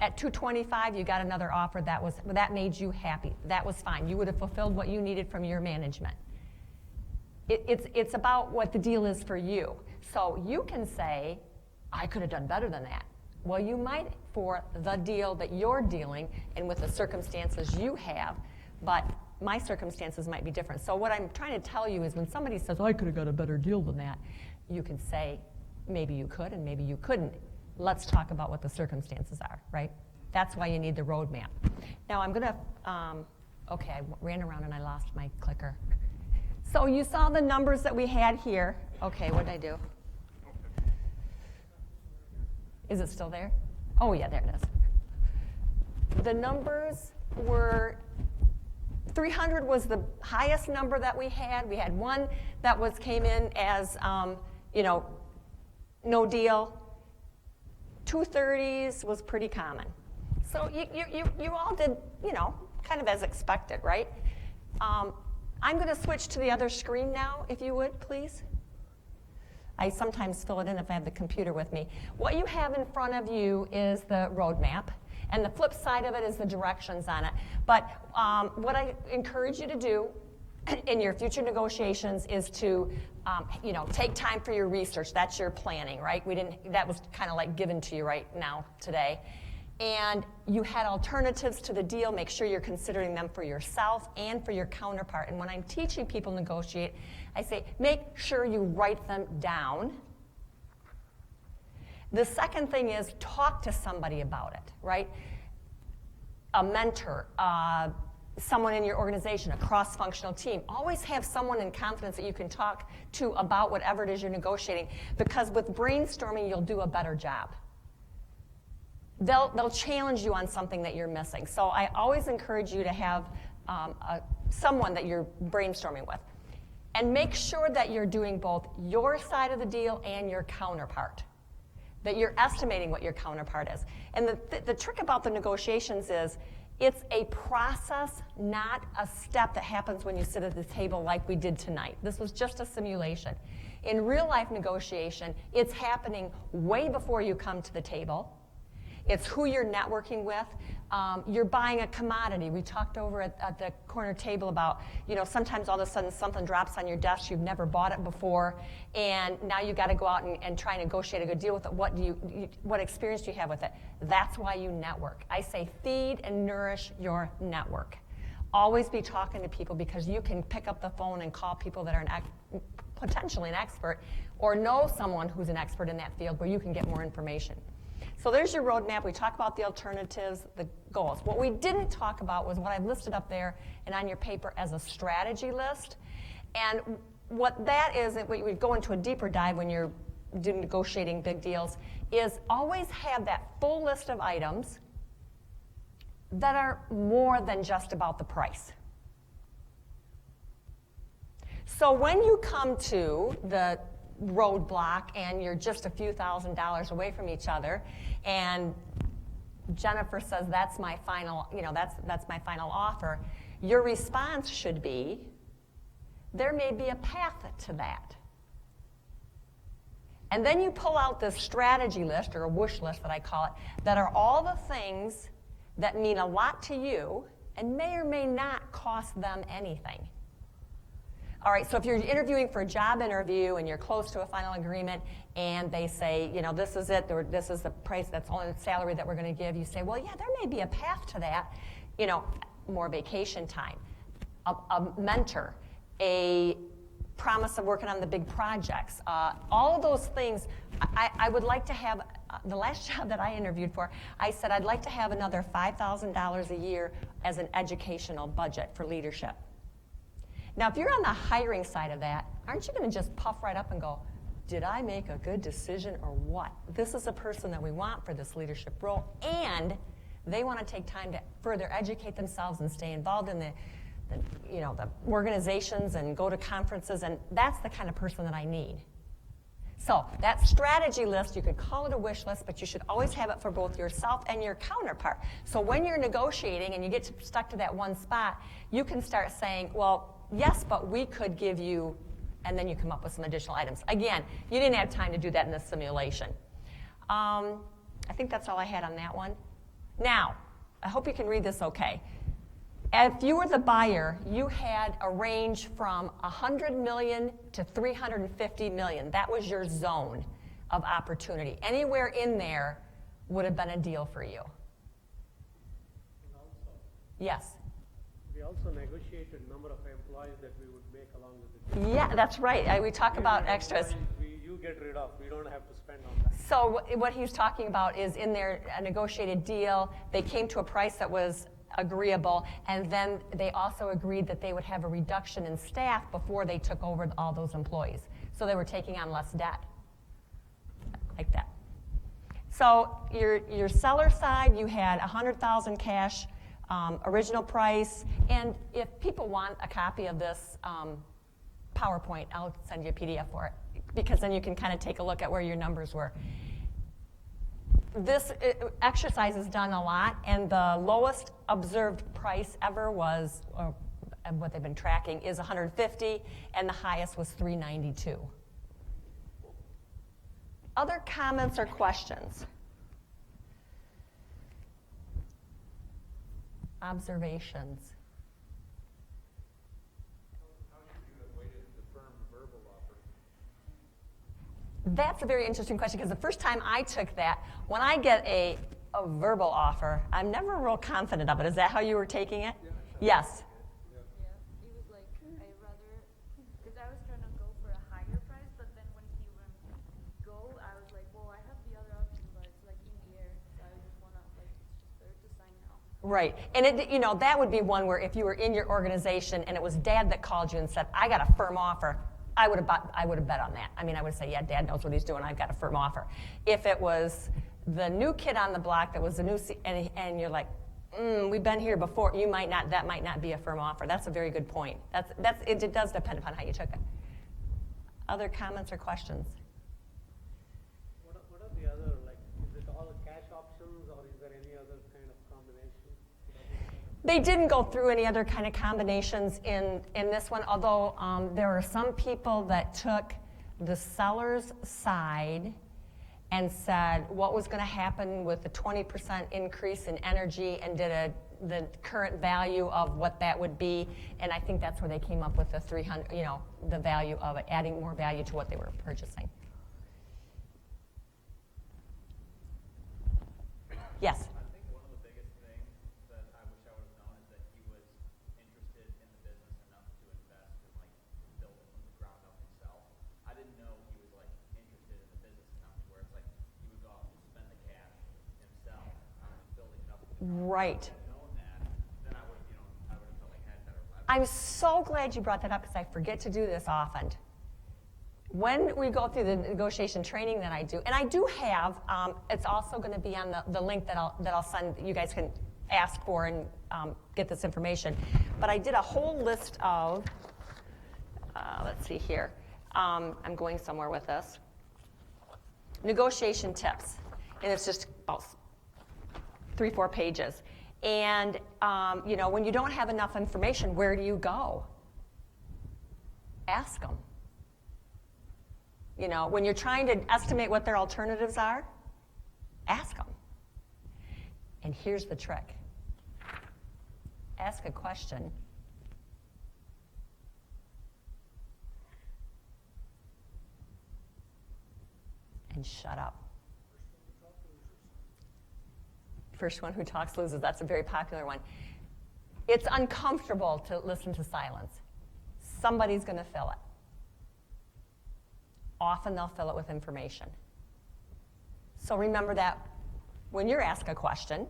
At $225, you got another offer that made you happy. That was fine. You would have fulfilled what you needed from your management. It's about what the deal is for you. So you can say, I could have done better than that. Well, you might for the deal that you're dealing and with the circumstances you have, but my circumstances might be different. So what I'm trying to tell you is when somebody says, I could have got a better deal than that, you can say, maybe you could and maybe you couldn't. Let's talk about what the circumstances are, right? That's why you need the roadmap. Now I'm going to, okay, I ran around and I lost my clicker. So you saw the numbers that we had here. Okay, what did I do? Is it still there? Oh, yeah, there it is. The numbers were 300 was the highest number that we had. We had one that came in as, no deal. 230s was pretty common. So you all did, kind of as expected, right? I'm going to switch to the other screen now, if you would, please. I sometimes fill it in if I have the computer with me. What you have in front of you is the roadmap, and the flip side of it is the directions on it. But what I encourage you to do in your future negotiations is to, take time for your research. That's your planning, right? That was kind of like given to you right now today. And you had alternatives to the deal. Make sure you're considering them for yourself and for your counterpart. And when I'm teaching people negotiate, I say, make sure you write them down. The second thing is talk to somebody about it, right? A mentor, someone in your organization, a cross-functional team. Always have someone in confidence that you can talk to about whatever it is you're negotiating, because with brainstorming, you'll do a better job. They'll challenge you on something that you're missing. So I always encourage you to have someone that you're brainstorming with. And make sure that you're doing both your side of the deal and your counterpart, that you're estimating what your counterpart is. And the trick about the negotiations is it's a process, not a step that happens when you sit at the table like we did tonight. This was just a simulation. In real life negotiation, it's happening way before you come to the table. It's who you're networking with. You're buying a commodity. We talked over at the corner table about, sometimes all of a sudden something drops on your desk. You've never bought it before, and now you got to go out and try and negotiate a good deal with it. What experience do you have with it? That's why you network. I say feed and nourish your network. Always be talking to people, because you can pick up the phone and call people that are potentially an expert, or know someone who's an expert in that field where you can get more information. So there's your roadmap. We talk about the alternatives, the goals. What we didn't talk about was what I've listed up there and on your paper as a strategy list. And what that is, and we go into a deeper dive when you're negotiating big deals, is always have that full list of items that are more than just about the price. So when you come to the roadblock and you're just a few $1,000s away from each other, and Jennifer says that's my final, that's my final offer, your response should be, there may be a path to that. And then you pull out this strategy list, or a wish list that I call it, that are all the things that mean a lot to you and may or may not cost them anything. All right, so if you're interviewing for a job interview and you're close to a final agreement and they say, this is it, or this is the price, that's only the salary that we're going to give, you say, well, yeah, there may be a path to that, more vacation time, a mentor, a promise of working on the big projects, all of those things. I would like to have, the last job that I interviewed for, I said I'd like to have another $5,000 a year as an educational budget for leadership. Now, if you're on the hiring side of that, aren't you going to just puff right up and go, did I make a good decision or what? This is a person that we want for this leadership role, and they want to take time to further educate themselves and stay involved in the the organizations and go to conferences, and that's the kind of person that I need. So that strategy list, you could call it a wish list, but you should always have it for both yourself and your counterpart. So when you're negotiating and you get stuck to that one spot, you can start saying, well, yes, but we could give you, and then you come up with some additional items. Again, you didn't have time to do that in this simulation. I think that's all I had on that one. Now, I hope you can read this okay. If you were the buyer, you had a range from 100 million to 350 million. That was your zone of opportunity. Anywhere in there would have been a deal for you. And also, Yes. we also negotiated number of employees that we would make along with the deal. Yeah, that's right. We talk about extras. You get rid of, we don't have to spend on that. So what he's talking about is in their negotiated deal, they came to a price that was agreeable, and then they also agreed that they would have a reduction in staff before they took over all those employees. So they were taking on less debt, like that. So your seller side, you had 100,000 cash, original price, and if people want a copy of this PowerPoint, I'll send you a PDF for it, because then you can kind of take a look at where your numbers were. This exercise is done a lot, and the lowest observed price ever was, or what they've been tracking, is 150, and the highest was 392. Other comments or questions? Observations? That's a very interesting question, because the first time I took that, when I get a verbal offer, I'm never real confident of it. Is that how you were taking it? Yes. Yeah, he was like, I'd rather, because I was trying to go for a higher price, but then when he went go, I was like, well, I have the other option, but it's like in the air, so I just want to, like, it's just better to sign now. Right. And that would be one where if you were in your organization and it was Dad that called you and said, I got a firm offer, I would have bet on that. I mean, I would say, yeah, Dad knows what he's doing. I've got a firm offer. If it was the new kid on the block that was the new, and you're like, we've been here before, that might not be a firm offer. That's a very good point. It does depend upon how you took it. Other comments or questions? What are the other, like, is it all cash options, or is there any other kind of combination? They didn't go through any other kind of combinations in this one, although there are some people that took the seller's side and said what was going to happen with the 20% increase in energy and did the current value of what that would be, and I think that's where they came up with the 300, the value of it, adding more value to what they were purchasing. Yes? Right. I'm so glad you brought that up, because I forget to do this often. When we go through the negotiation training that I do, and I do have, it's also going to be on the link that I'll send. You guys can ask for and get this information. But I did a whole list of, let's see here. I'm going somewhere with this. Negotiation tips, and it's just about 3-4 pages. And, when you don't have enough information, where do you go? Ask them. When you're trying to estimate what their alternatives are, ask them. And here's the trick. Ask a question. And shut up. First one who talks loses. That's a very popular one. It's uncomfortable to listen to silence. Somebody's going to fill it. Often they'll fill it with information. So remember that when you're asked a question,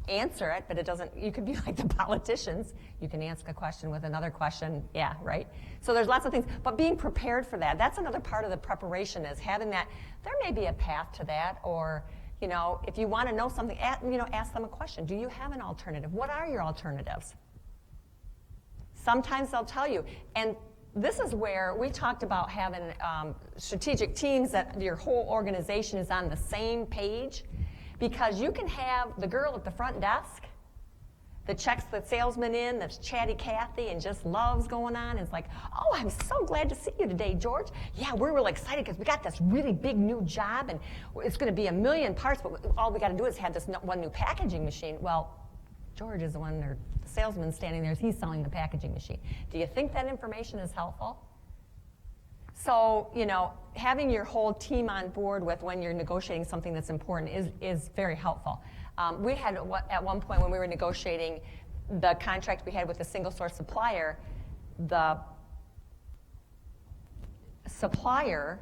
answer it, but it doesn't, you could be like the politicians. You can ask a question with another question. Yeah, right? So there's lots of things. But being prepared for that, that's another part of the preparation, is having that. There may be a path to that, or if you want to know something, ask them a question. Do you have an alternative? What are your alternatives? Sometimes they'll tell you. And this is where we talked about having strategic teams that your whole organization is on the same page, because you can have the girl at the front desk that checks the salesman in, that's chatty Cathy and just loves going on. It's like, oh, I'm so glad to see you today, George. Yeah, we're really excited because we got this really big new job and it's going to be 1 million parts, but all we got to do is have this one new packaging machine. Well, George is the one, or the salesman standing there, he's selling the packaging machine. Do you think that information is helpful? So, having your whole team on board with when you're negotiating something that's important is very helpful. We had, at one point when we were negotiating the contract we had with a single source supplier, the supplier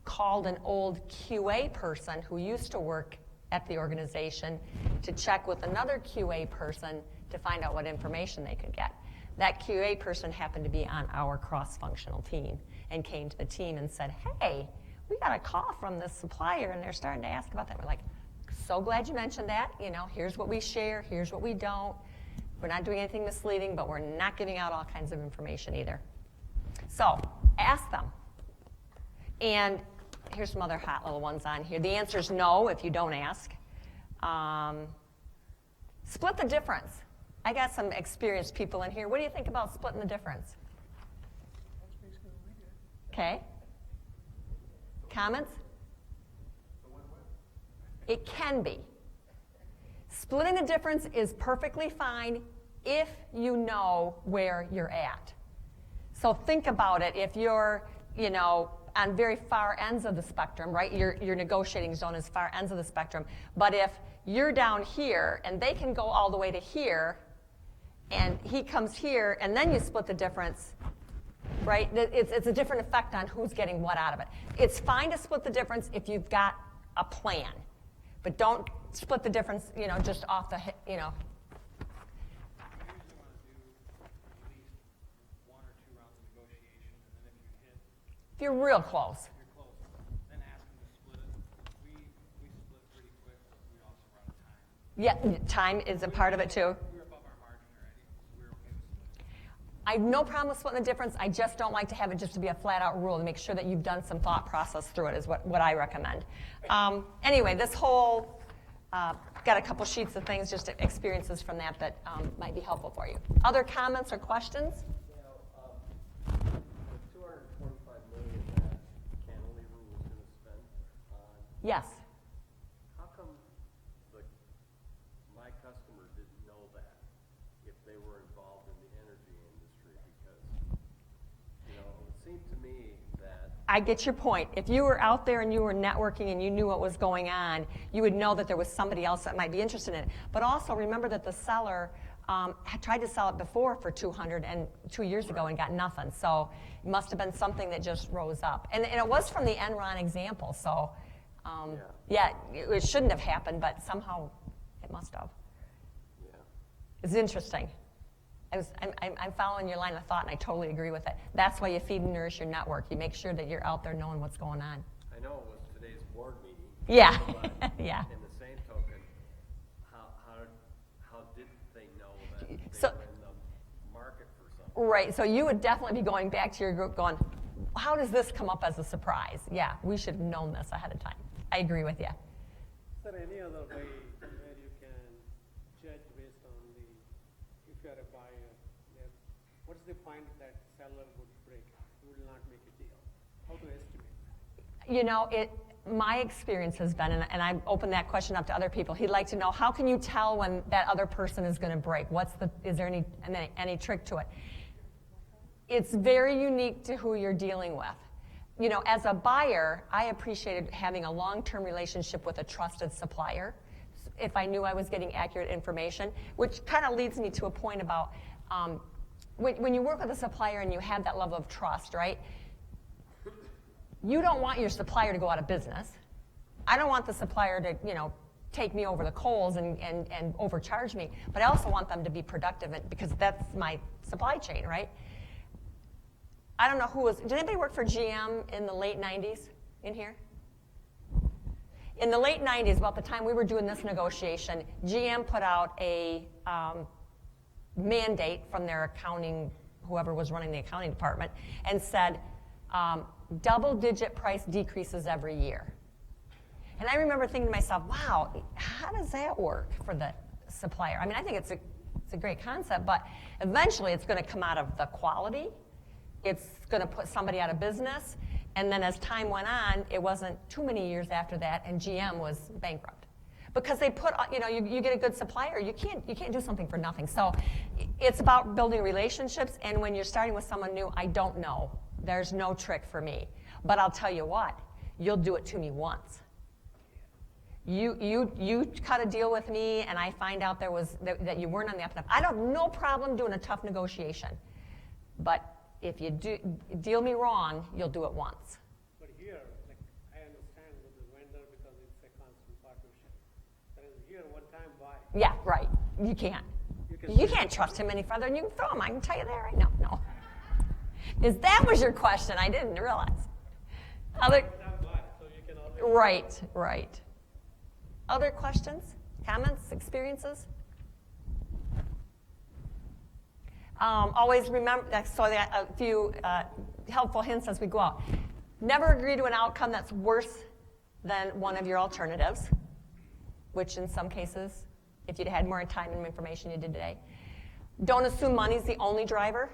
called an old QA person who used to work at the organization to check with another QA person to find out what information they could get. That QA person happened to be on our cross-functional team and came to the team and said, hey, we got a call from this supplier and they're starting to ask about that. We're like, so glad you mentioned that. Here's what we share, here's what we don't. We're not doing anything misleading, but we're not giving out all kinds of information either. So ask them. And here's some other hot little ones on here. The answer is no if you don't ask. Split the difference. I got some experienced people in here. What do you think about splitting the difference? That's basically what we did. Okay. Comments? It can be. Splitting the difference is perfectly fine if you know where you're at. So think about it. If you're, on very far ends of the spectrum, right? Your negotiating zone is far ends of the spectrum. But if you're down here and they can go all the way to here, and he comes here, and then you split the difference, right? It's a different effect on who's getting what out of it. It's fine to split the difference if you've got a plan. But don't split the difference, just off the, You usually want to do at least 1 or 2 rounds of negotiation, and then if you're real close. you're close, then ask them to split it. We split pretty quick, but we also run out of time. Yeah, time is a part of it too. We were above our margin already, so we were okay with splitting. I have no problem with splitting the difference. I just don't like to have it just to be a flat-out rule, to make sure that you've done some thought process through it is what I recommend. Anyway, this whole, got a couple sheets of things, just experiences from that might be helpful for you. Other comments or questions? The $225 million that Cantilever was going to spend on, Yes. how come my customer didn't know that if they were involved in the energy industry? Because, it seemed to me that I get your point. If you were out there and you were networking and you knew what was going on, you would know that there was somebody else that might be interested in it. But also remember that the seller had tried to sell it before for $200 and 2 years ago and got nothing. So it must have been something that just rose up. And it was from the Enron example. So it shouldn't have happened, but somehow it must have. yeah. It's interesting. I'm following your line of thought, and I totally agree with it. That's why you feed and nourish your network. You make sure that you're out there knowing what's going on. I know it was today's board meeting. Yeah, But yeah. in the same token, how did they know that they So- were in the market for something? Right, so you would definitely be going back to your group going, how does this come up as a surprise? Yeah, we should have known this ahead of time. I agree with you. Is there any other way where you can judge based on if you are a buyer, what's the point that seller would break? He will not make a deal. How to estimate that? My experience has been, and I open that question up to other people, he'd like to know, how can you tell when that other person is going to break? Is there any trick to it? It's very unique to who you're dealing with. As a buyer, I appreciated having a long-term relationship with a trusted supplier if I knew I was getting accurate information, which kind of leads me to a point about when you work with a supplier and you have that level of trust, right? You don't want your supplier to go out of business. I don't want the supplier to, take me over the coals and overcharge me, but I also want them to be productive because that's my supply chain, right? I don't know did anybody work for GM in the late 90s in here? In the late 90s, about the time we were doing this negotiation, GM put out a mandate from their accounting whoever was running the accounting department, and said, double-digit price decreases every year. And I remember thinking to myself, wow, how does that work for the supplier? I mean, I think it's a great concept, but eventually it's going to come out of the quality. It's going to put somebody out of business. And then as time went on, it wasn't too many years after that, and GM was bankrupt. Because they put, you get a good supplier, you can't do something for nothing. So it's about building relationships, and when you're starting with someone new, I don't know. There's no trick for me. But I'll tell you what, you'll do it to me once. You cut a deal with me, and I find out that you weren't on the up and up. I don't have no problem doing a tough negotiation. But if you deal me wrong, you'll do it once. But here, like, I understand with the vendor because it's a constant partnership. Whereas here, one time buy. Yeah, right. You can't. You can't trust him any further, and you can throw him. I can tell you that right now. No. That was your question. I didn't realize. One time buy, so you can always. Right. Other questions, comments, experiences? Always remember, so a few helpful hints as we go out. Never agree to an outcome that's worse than one of your alternatives, which in some cases, if you'd had more time and information you did today. Don't assume money's the only driver.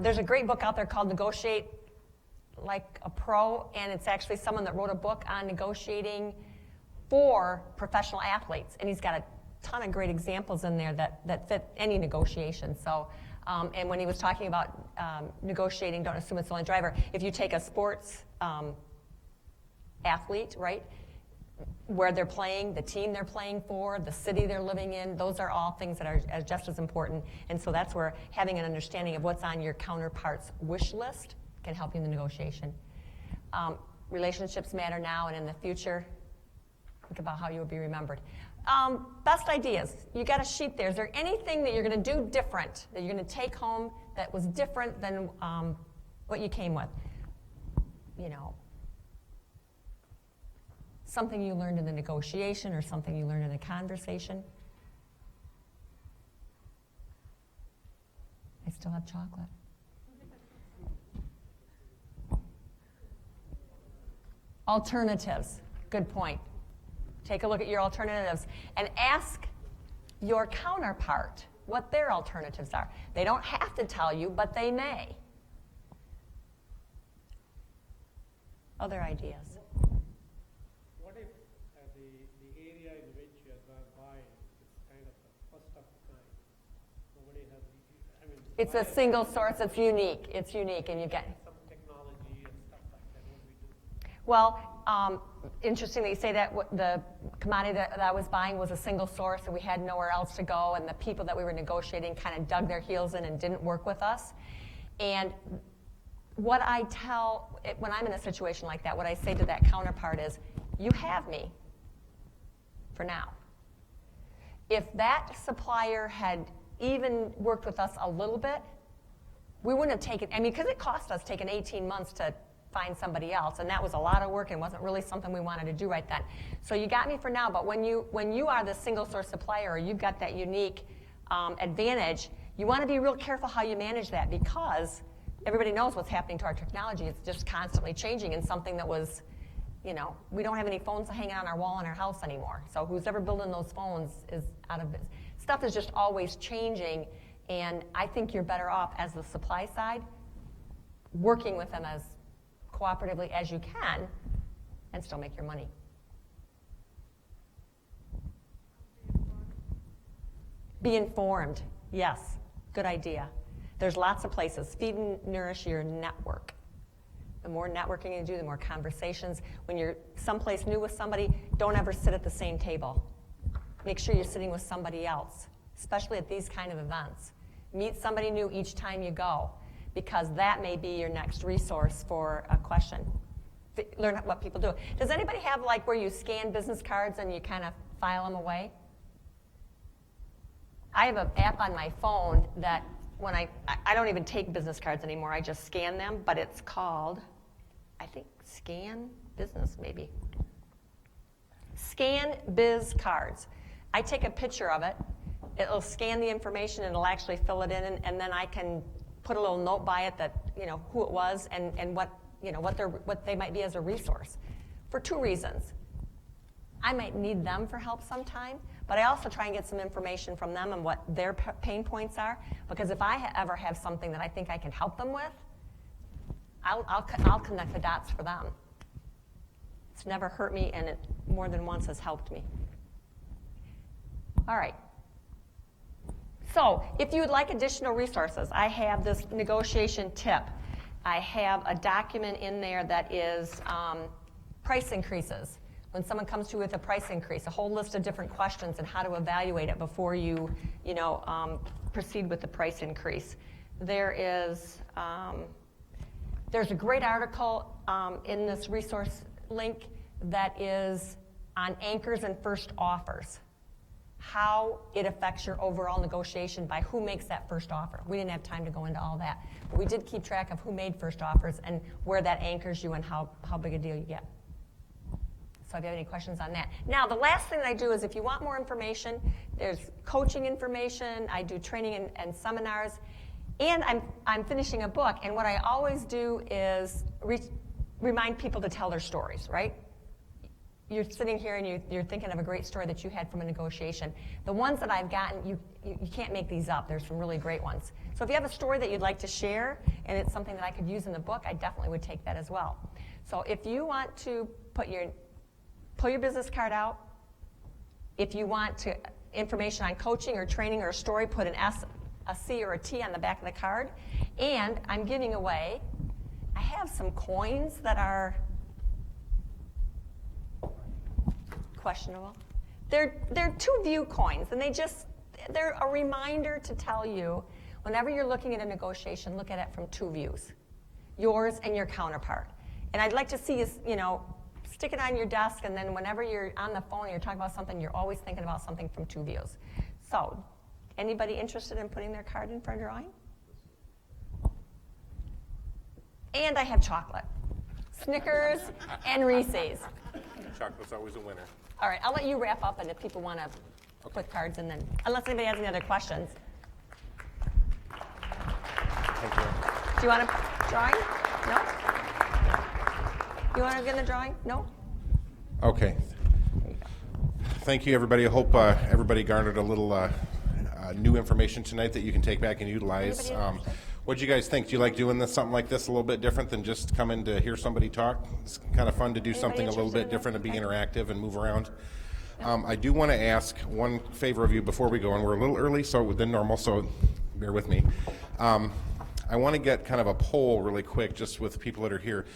There's a great book out there called Negotiate Like a Pro, and it's actually someone that wrote a book on negotiating for professional athletes, and he's got a ton of great examples in there that fit any negotiation. So, and when he was talking about negotiating, don't assume it's the only driver. If you take a sports athlete, right, where they're playing, the team they're playing for, the city they're living in, those are all things that are just as important. And so that's where having an understanding of what's on your counterpart's wish list can help you in the negotiation. Relationships matter now and in the future. Think about how you would be remembered. Best ideas. You got a sheet there. Is there anything that you're going to do different, that you're going to take home that was different than what you came with? Something you learned in the negotiation or something you learned in the conversation? I still have chocolate. Alternatives. Good point. Take a look at your alternatives and ask your counterpart what their alternatives are. They don't have to tell you, but they may. Other ideas? What if the area in which you are buying is kind of a first of a kind? Nobody has, It's a single source. It's unique. It's unique, and you get some technology and stuff like that. What do we do? Well, interesting that you say that. The commodity that I was buying was a single source, and we had nowhere else to go, and the people that we were negotiating kind of dug their heels in and didn't work with us. And what I tell, when I'm in a situation like that, what I say to that counterpart is, you have me for now. If that supplier had even worked with us a little bit, we wouldn't have taken, because it cost us taking 18 months to find somebody else, and that was a lot of work and wasn't really something we wanted to do right then. So you got me for now, but when you are the single source supplier, or you've got that unique advantage, you want to be real careful how you manage that, because everybody knows what's happening to our technology. It's just constantly changing, and something that was, we don't have any phones hanging on our wall in our house anymore. So who's ever building those phones is out of business. Stuff is just always changing, and I think you're better off as the supply side working with them as cooperatively as you can and still make your money. Be informed. Yes, good idea. There's lots of places. Feed and nourish your network. The more networking you do, the more conversations. When you're someplace new with somebody, don't ever sit at the same table. Make sure you're sitting with somebody else, especially at these kind of events. Meet somebody new each time you go, because that may be your next resource for a question. Learn what people do. Does anybody have where you scan business cards and you kind of file them away? I have an app on my phone that when I don't even take business cards anymore, I just scan them, but it's called, I think, Scan Business maybe. Scan Biz Cards. I take a picture of it, it'll scan the information and it'll actually fill it in, and then I can put a little note by it that, who it was and what, what they might be as a resource. For two reasons. I might need them for help sometime, but I also try and get some information from them and what their pain points are, because if I ever have something that I think I can help them with, I'll connect the dots for them. It's never hurt me, and it more than once has helped me. All right. So if you would like additional resources, I have this negotiation tip. I have a document in there that is price increases. When someone comes to you with a price increase, a whole list of different questions and how to evaluate it before you, proceed with the price increase. There's a great article in this resource link that is on anchors and first offers, how it affects your overall negotiation by who makes that first offer. We didn't have time to go into all that, but we did keep track of who made first offers and where that anchors you and how big a deal you get. So if you have any questions on that. Now, the last thing that I do is if you want more information, there's coaching information, I do training and seminars, and I'm finishing a book, and what I always do is remind people to tell their stories, right? You're sitting here and you're thinking of a great story that you had from a negotiation. The ones that I've gotten, you can't make these up. There's some really great ones. So if you have a story that you'd like to share and it's something that I could use in the book, I definitely would take that as well. So if you want to pull your business card out, if you want information on coaching or training or a story, put an S, a C, or a T on the back of the card. And I'm giving away, I have some coins that are questionable. They're 2 view coins, and they're a reminder to tell you whenever you're looking at a negotiation, look at it from 2 views, yours and your counterpart. And I'd like to see you, stick it on your desk, and then whenever you're on the phone and you're talking about something, you're always thinking about something from 2 views. So, anybody interested in putting their card in for a drawing? And I have chocolate, Snickers and Reese's. Chocolate's always a winner. All right, I'll let you wrap up, and if people want to put cards in, then unless anybody has any other questions. Thank you. Do you want a drawing? No? You want to get in the drawing? No? Okay. Thank you, everybody. I hope everybody garnered a little new information tonight that you can take back and utilize. What do you guys think? Do you like doing something like this a little bit different than just coming to hear somebody talk? It's kind of fun to do something a little bit different and be interactive and move around. I do want to ask one favor of you before we go, and we're a little early than normal, so bear with me. I want to get kind of a poll really quick just with people that are here.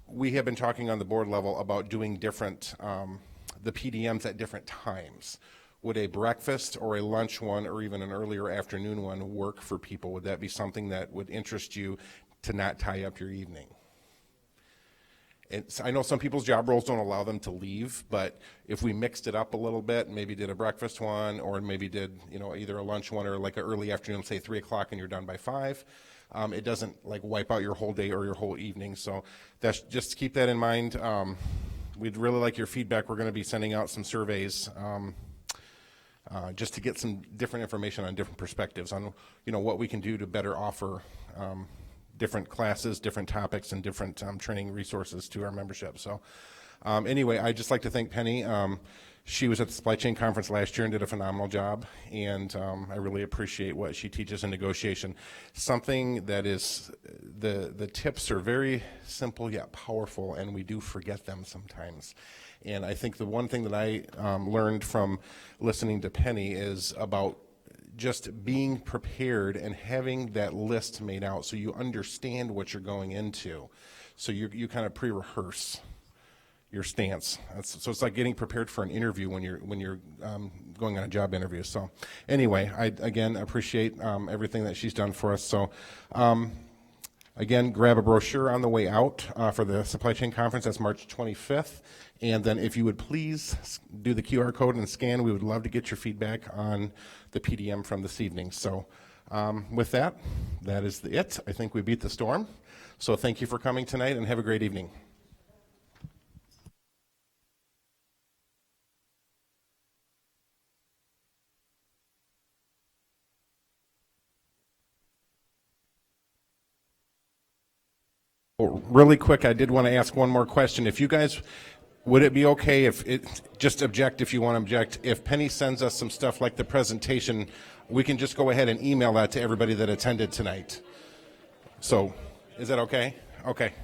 We have been talking on the board level about doing different, the PDMs at different times. Would a breakfast or a lunch one or even an earlier afternoon one work for people? Would that be something that would interest you to not tie up your evening? I know some people's job roles don't allow them to leave, but if we mixed it up a little bit, maybe did a breakfast one or maybe did either a lunch one or like an early afternoon, say 3 o'clock and you're done by 5, it doesn't like wipe out your whole day or your whole evening. So that's just keep that in mind. We'd really like your feedback. We're going to be sending out some surveys just to get some different information on different perspectives on what we can do to better offer different classes, different topics, and different training resources to our membership. So anyway, I'd just like to thank Penny. She was at the Supply Chain Conference last year and did a phenomenal job, and I really appreciate what she teaches in negotiation. Something that is, the tips are very simple yet powerful, and we do forget them sometimes. And I think the one thing that I learned from listening to Penny is about just being prepared and having that list made out so you understand what you're going into. So you kind of pre-rehearse your stance. So it's like getting prepared for an interview when you're going on a job interview. So anyway, I again appreciate everything that she's done for us. So again, grab a brochure on the way out for the Supply Chain Conference. That's March 25th. And then if you would please do the QR code and scan, we would love to get your feedback on the PDM from this evening. So with that is it. I think we beat the storm. So thank you for coming tonight and have a great evening. Really quick, I did want to ask one more question. If you guys, would it be okay if it, just object if you want to object, if Penny sends us some stuff like the presentation, we can just go ahead and email that to everybody that attended tonight. So, is that okay? Okay.